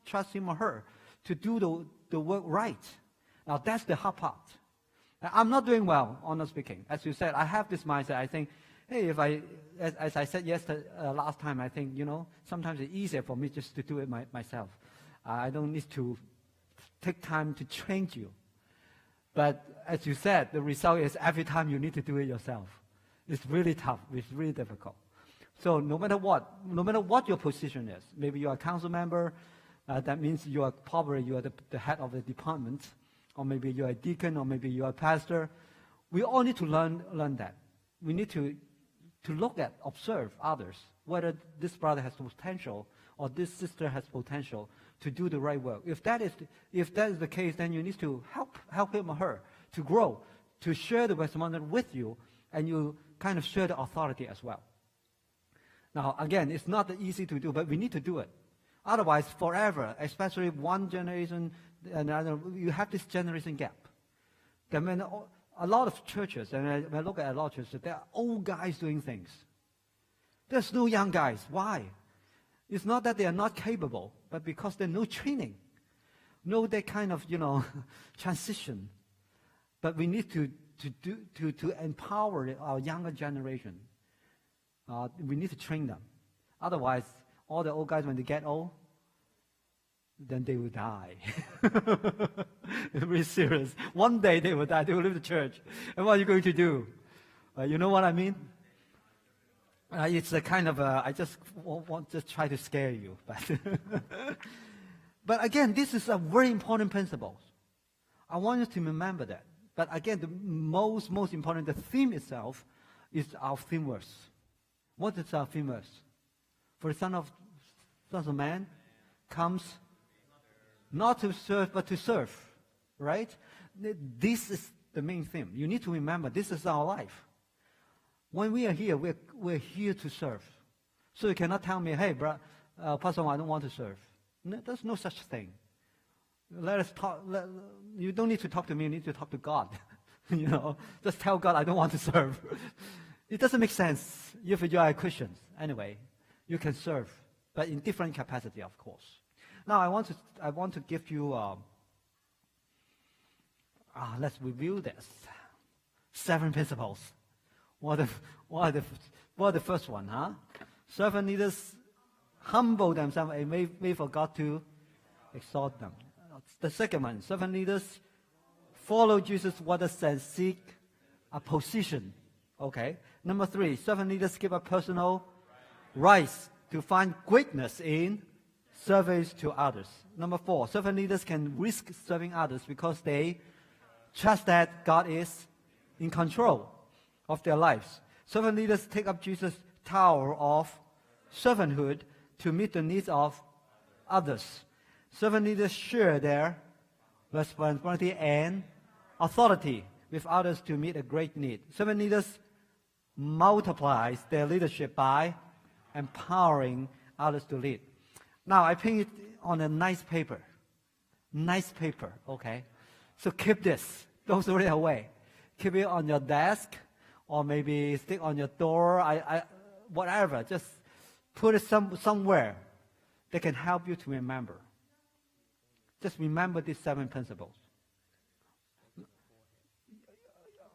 trust him or her to do the work right. Now that's the hard part. I'm not doing well, honestly speaking. As you said, I have this mindset. I think, hey, as I said last time, I think, sometimes it's easier for me just to do it myself. I don't need to take time to train you. But as you said, the result is every time you need to do it yourself. It's really tough. It's really difficult. So no matter what your position is, maybe you are a council member, that means you are the head of the department, or maybe you are a deacon, or maybe you are a pastor. We all need to learn that. We need to observe others, whether this brother has potential or this sister has potential to do the right work. If that is the case, then you need to help him or her to grow, to share the responsibility with you, and you kind of share the authority as well. Now, again, it's not easy to do, but we need to do it. Otherwise, forever, especially one generation and another, you have this generation gap. Then when a lot of churches, and when I look at a lot of churches, there are old guys doing things. There's no young guys. Why? It's not that they are not capable, but because there's no training, no that kind of transition. But we need to empower our younger generation. We need to train them. Otherwise, all the old guys, when they get old, then they will die. It's really serious. One day they will die. They will leave the church. And what are you going to do? You know what I mean? It's a kind of I just want to try to scare you. But again, this is a very important principle. I want you to remember that. But again, the most important, the theme itself is our theme verse. What is our theme verse? For the Son of Man comes not to serve, but to serve. Right? This is the main theme. You need to remember, this is our life. When we are here, we're here to serve. So you cannot tell me, hey, Pastor, I don't want to serve. No, there's no such thing. Let us talk. You don't need to talk to me. You need to talk to God. Just tell God I don't want to serve. It doesn't make sense if you are a Christian. Anyway, you can serve, but in different capacity, of course. Now, I want to give you. Let's review this. 7 principles. What are the first one, huh? Servant leaders humble themselves and may forget to exalt them. The second one, servant leaders follow Jesus' orders and seek a position. Okay. Number 3, servant leaders give a personal rights to find greatness in service to others. Number 4, servant leaders can risk serving others because they trust that God is in control of their lives. Servant leaders take up Jesus' tower of servanthood to meet the needs of others. Servant leaders share their responsibility and authority with others to meet a great need. Servant leaders multiplies their leadership by empowering others to lead. Now, I paint it on a nice paper. Nice paper, okay? So keep this. Don't throw it away. Keep it on your desk, or maybe stick on your door, whatever. Just put it somewhere that can help you to remember. Just remember these 7 principles.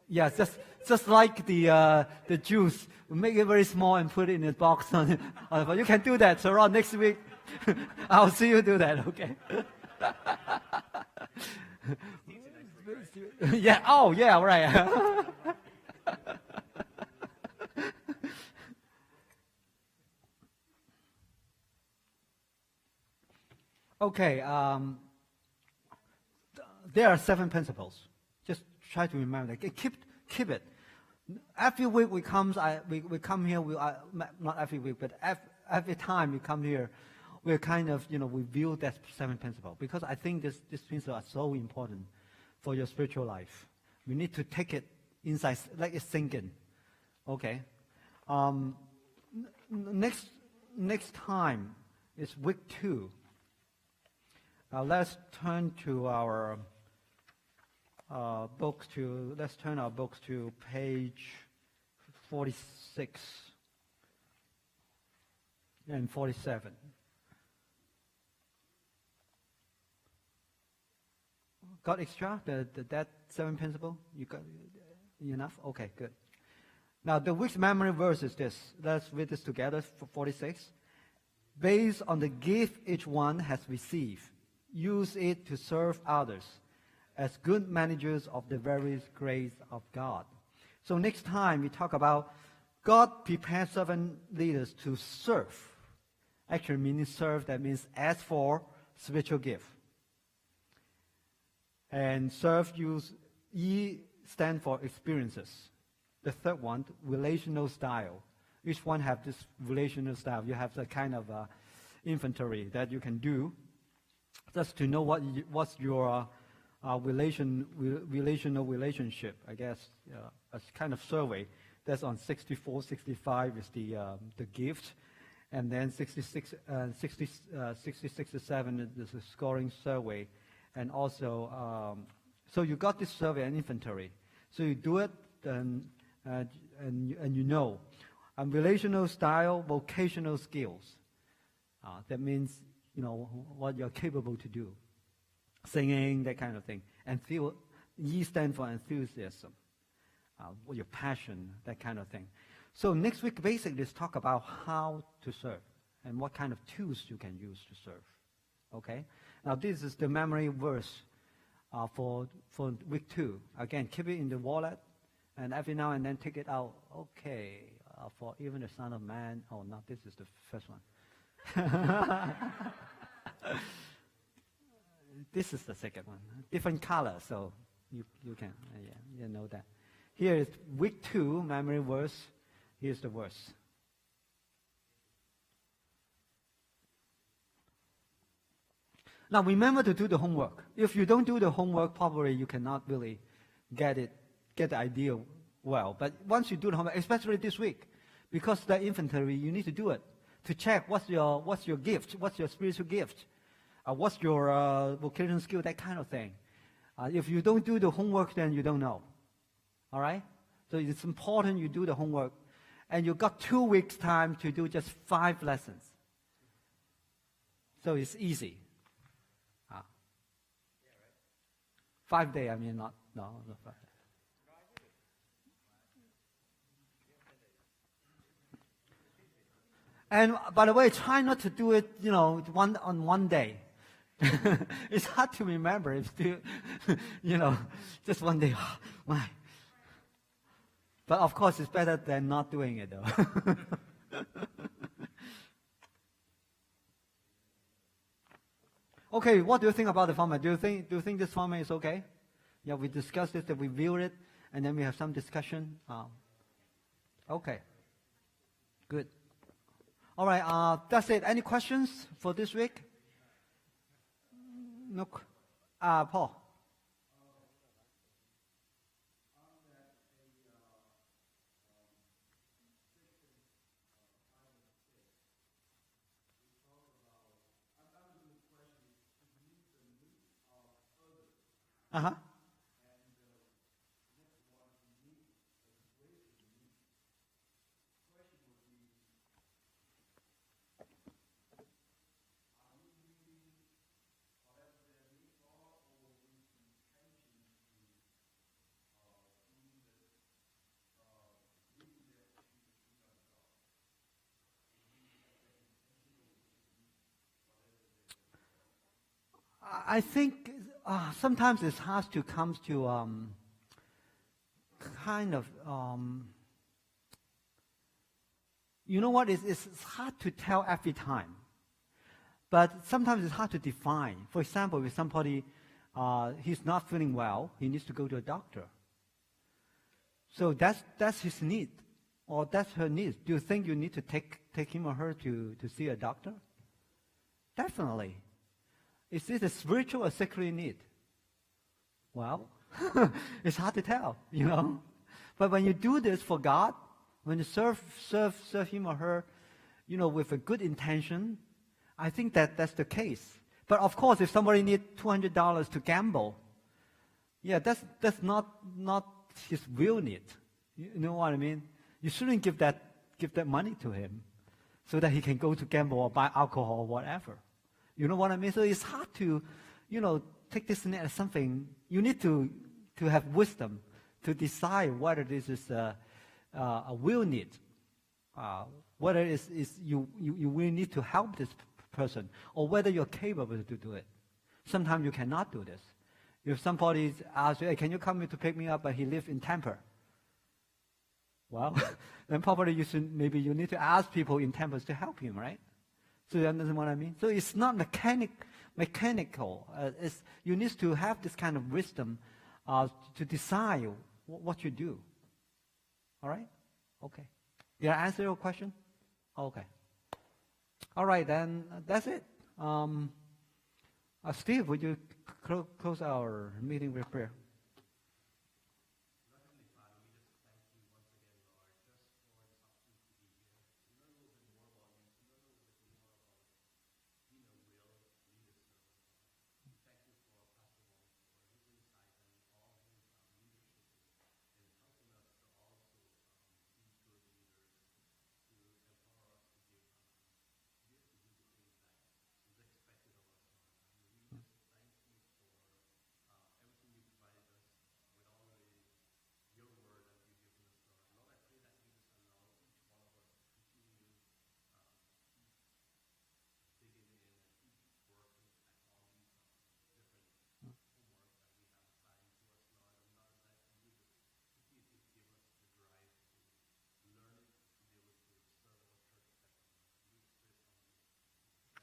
Yeah, just like the juice, make it very small and put it in a box. You can do that. So around next week, I'll see you do that. Okay. Yeah. Oh, yeah. Right. Okay. there are 7 principles. Just try to remember that. Keep it. Every week we come here. Not every week, but every time we come here, we're kind of review that 7 principles, because I think these principles are so important for your spiritual life. We need to take it inside, let it sink in. Okay. Next time is week 2. Now let's turn to our books. Let's turn our books to page 46 and 47. Got extra? That 7 principle? You got enough? Okay, good. Now the week's memory verse is this. Let's read this together for 46. Based on the gift each one has received, use it to serve others as good managers of the various grace of God. So next time we talk about God prepares servant leaders to serve. Actually meaning serve, that means ask for spiritual gift. And serve, E stand for experiences. The third one, relational style. Each one have this relational style. You have the kind of inventory that you can do just to know what's your relational relationship. I guess a kind of survey. That's on 64, 65 is the gift, and then 66 to 7 is the scoring survey. And also, so you got this survey and inventory. So you do it, and you know. Relational style, vocational skills. That means, what you're capable to do. Singing, that kind of thing. And E stand for enthusiasm. Your passion, that kind of thing. So next week, basically, let's talk about how to serve and what kind of tools you can use to serve. Okay? Now, this is the memory verse for week 2. Again, keep it in the wallet, and every now and then take it out. Okay, for even the Son of Man. Oh, no, this is the first one. This is the second one. Different color, so you can you know that. Here is week 2 memory verse. Here's the verse. Now remember to do the homework. If you don't do the homework, probably you cannot really get the idea well. But once you do the homework, especially this week, because the inventory, you need to do it to check what's your gift, what's your spiritual gift, what's your vocational skill, that kind of thing. If you don't do the homework, then you don't know. All right? So it's important you do the homework, and you got 2 weeks time to do just 5 lessons. So it's easy. 5 days, I mean, not 5 days. And by the way, try not to do it, on one day. It's hard to remember. It's still, just one day. Why? But of course, it's better than not doing it, though. Okay, what do you think about the format? Do you think this format is okay? Yeah, we discussed it, we reviewed it, and then we have some discussion. Okay, good. All right, that's it. Any questions for this week? No. Paul. Uh-huh. I think sometimes it has to come to kind of you know what? It's hard to tell every time, but sometimes it's hard to define. For example, if somebody he's not feeling well, he needs to go to a doctor. So that's his need, or that's her need. Do you think you need to take him or her to see a doctor? Definitely. Is this a spiritual or secular need? Well, it's hard to tell, you know. But when you do this for God, when you serve him or her, you know, with a good intention, I think that's the case. But of course, if somebody needs $200 to gamble, yeah, that's not his real need. You know what I mean? You shouldn't give that money to him so that he can go to gamble or buy alcohol or whatever. You know what I mean? So it's hard to, you know, take this as something. You need to have wisdom to decide whether this is a real need, whether it's you will need to help this person, or whether you're capable to do it. Sometimes you cannot do this. If somebody asks you, hey, can you come to pick me up, but he lives in Tampa? Well, then probably you need to ask people in Tampa to help him, right? So you understand what I mean? So it's not mechanical. You need to have this kind of wisdom to decide what you do. All right? Okay. Did I answer your question? Okay. All right, then that's it. Steve, would you close our meeting with prayer?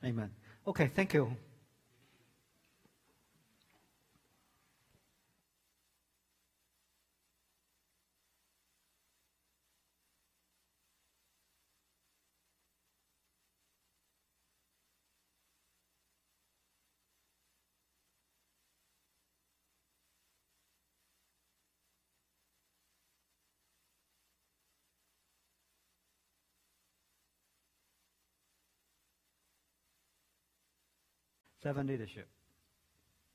Amen. Okay, thank you. Servant leadership.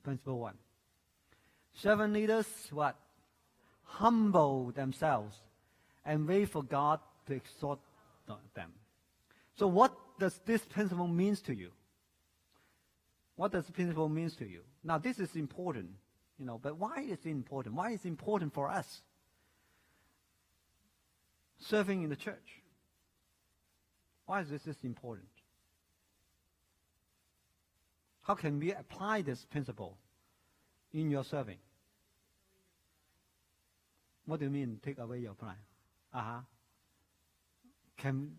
Principle 1. Servant leaders, what? Humble themselves and wait for God to exhort them. So what does this principle mean to you? What does the principle mean to you? Now, this is important, you know, but why is it important? Why is it important for us? Serving in the church. Why is this important? How can we apply this principle in your serving? What do you mean, take away your pride? Can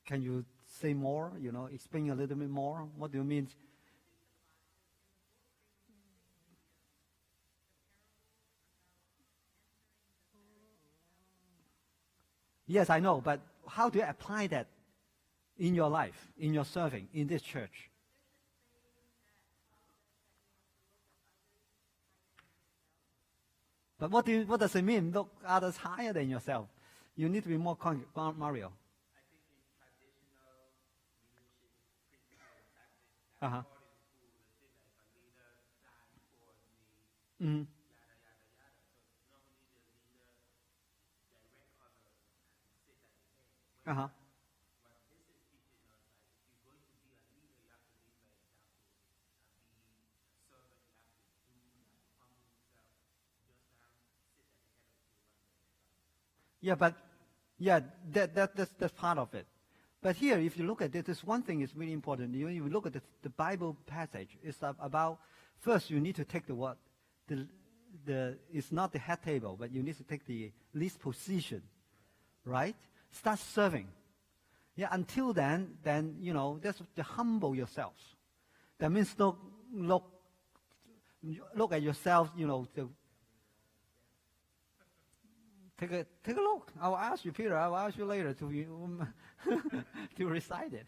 you say more, you know, explain a little bit more? What do you mean? Yes, I know, but how do you apply that in your life, in your serving, in this church? But what does it mean? Look others higher than yourself. You need to be more Mario. I think in traditional leadership principle and tactics, according to school, they say that if a leader stands for me, yada yada yada. So normally the leader direct others and sit at the head. What this is teaching us, like if you're going to be a leader, you have to lead by example. And be a servant, you have to do, you have to humble yourself. Just sit at the head of the table. Yeah, but that's part of it. But here, if you look at it, this one thing is really important. You look at the Bible passage. It's about, first you need to take the what? It's not the head table, but you need to take the least position, right? Start serving. Yeah, until then, you know, that's to humble yourselves. That means look look at yourself, take a look. I'll ask you, Peter. I'll ask you later to to recite it.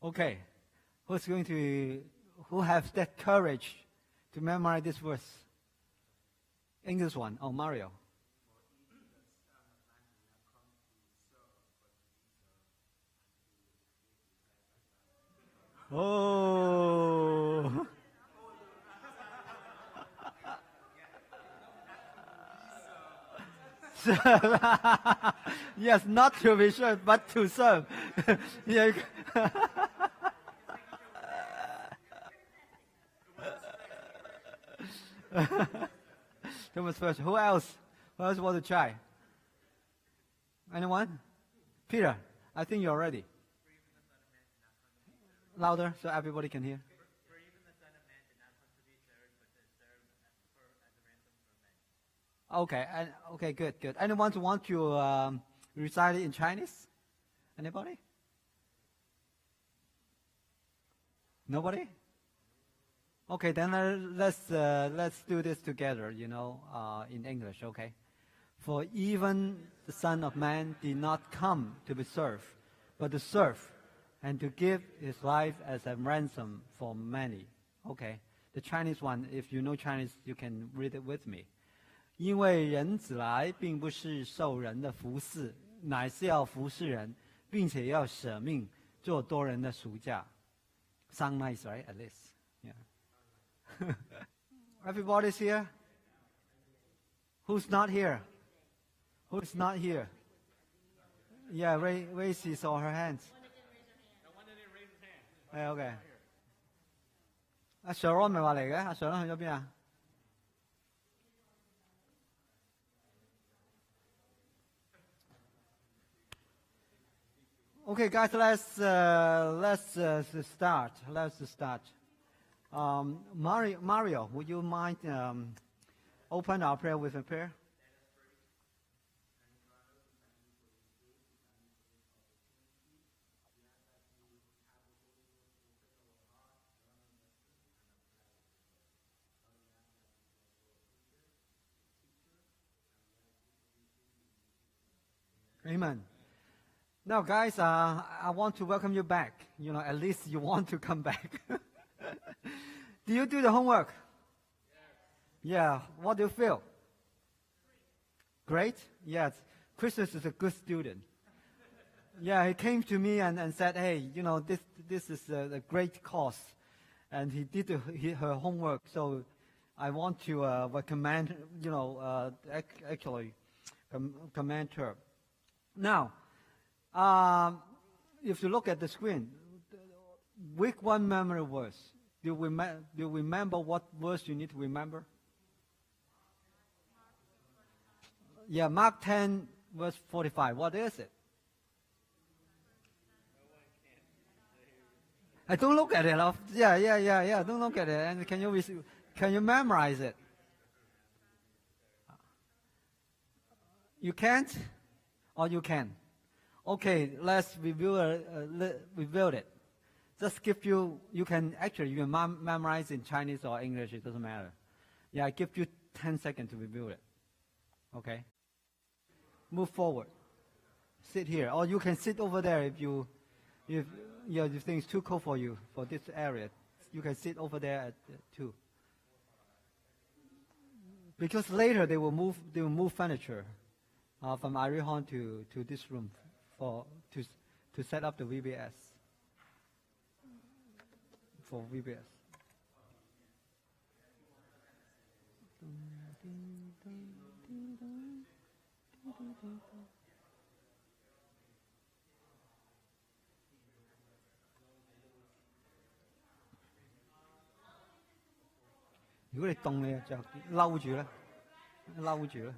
Okay, who has that courage to memorize this verse? English one. Oh, Mario. Oh. Yes, not to be served, but to serve. Yeah. Thomas first. Who else? Who else want to try? Anyone? Peter, I think you're ready. Louder so everybody can hear. For even the Son of Man did not come to be served, but to serve as a ransom for many. Okay, okay, good. Anyone want to recite it in Chinese? Anybody? Nobody? Okay, then let's do this together, in English, okay? For even the Son of Man did not come to be served, but to serve, and to give his life as a ransom for many. Okay, the Chinese one, if you know Chinese, you can read it with me. 因为人子来，并不是受人的服侍，乃是要服侍人，并且要舍命做多人的赎价。Sound nice, right? At least, yeah. Everybody's here. Who's not here? Who's not here? Yeah, raise his or her hands. No one didn't raise his hand. Okay. 阿 Sharon 咪話嚟嘅，阿 Sharon 去咗邊啊？ Okay, guys, let's start. Let's start. Mario, would you mind open our prayer with a prayer? Amen. Now, guys, I want to welcome you back. At least you want to come back. Do you do the homework? Yes. Yeah. What do you feel? Great? Yes. Christmas is a good student. Yeah, he came to me and said, hey, this is a great course. And he did her homework. So I want to recommend, commend her. Now, if you look at the screen, week 1 memory verse. Do you remember what verse you need to remember? Yeah, Mark 10, verse 45. What is it? I don't look at it. Yeah. Don't look at it. And can you memorize it? You can't, or you can? Okay, let's review it. Just give you can memorize in Chinese or English, it doesn't matter. Yeah, I give you 10 seconds to review it. Okay? Move forward. Sit here. Or you can sit over there if you think it's too cold for you, for this area. You can sit over there at 2. Because later they will move furniture from Arihon to this room to set up the VBS. For VBS. Nếu你凍你就嬲住啦，嬲住啦，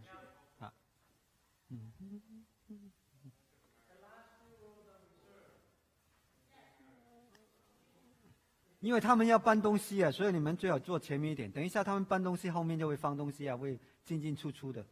因为他们要搬东西啊，所以你们最好坐前面一点。等一下他们搬东西，后面就会放东西啊，会进进出出的。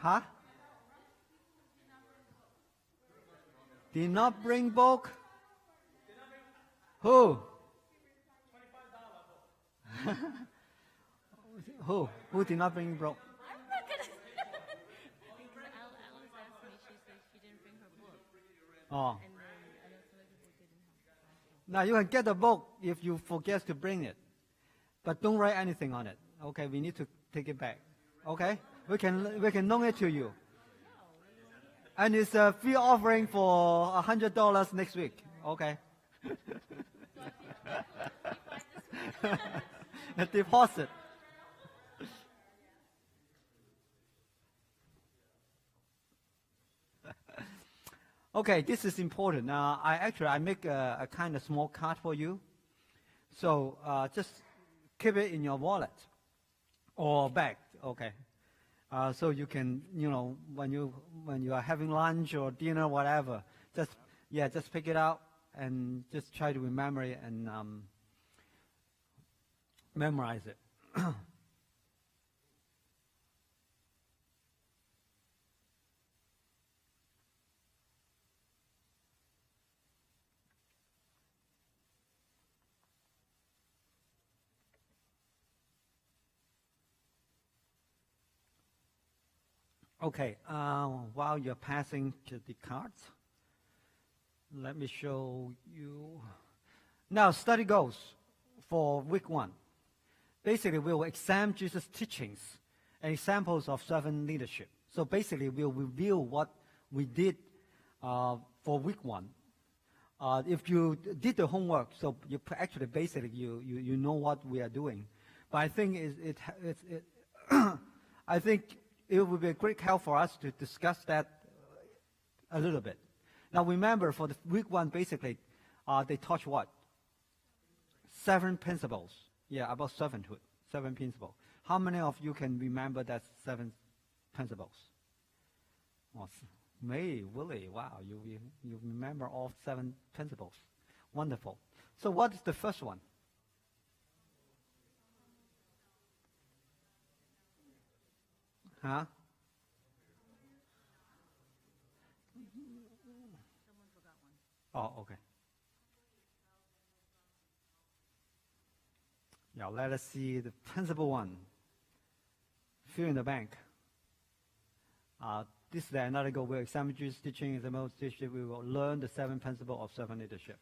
Huh? Did not bring book? Who? Who did not bring book? I'm not gonna. Because Alice asked me, she said she didn't bring her book, Oh. and then I know some other people didn't have. Now you can get the book if you forget to bring it, but don't write anything on it. Okay, we need to take it back. Okay, we can loan it to you. And it's a free offering for $100 next week. Okay. A deposit. Okay, this is important. I make a kind of small card for you. So just keep it in your wallet or bag. Okay. So you can, when you are having lunch or dinner, whatever, just pick it out and just try to remember it and memorize it. Okay, while you're passing to the cards, let me show you. Now, study goals for week 1. Basically, we will examine Jesus' teachings and examples of servant leadership. So basically, we'll review what we did for week 1. If you did the homework, so you actually basically you know what we are doing. But I think I think it would be a great help for us to discuss that a little bit. Now remember, for the week 1, basically, they taught what? 7 principles. Yeah, about servanthood. 7 principles. How many of you can remember that 7 principles? Oh, May, Willie, wow, you remember all 7 principles. Wonderful. So what is the first one? Huh? Someone forgot one. Oh, okay. Yeah, let us see the principle 1. Fill in the blank. This is another goal. We'll examine Jesus' teaching, the most teaching. We will learn the 7 principles of servant leadership.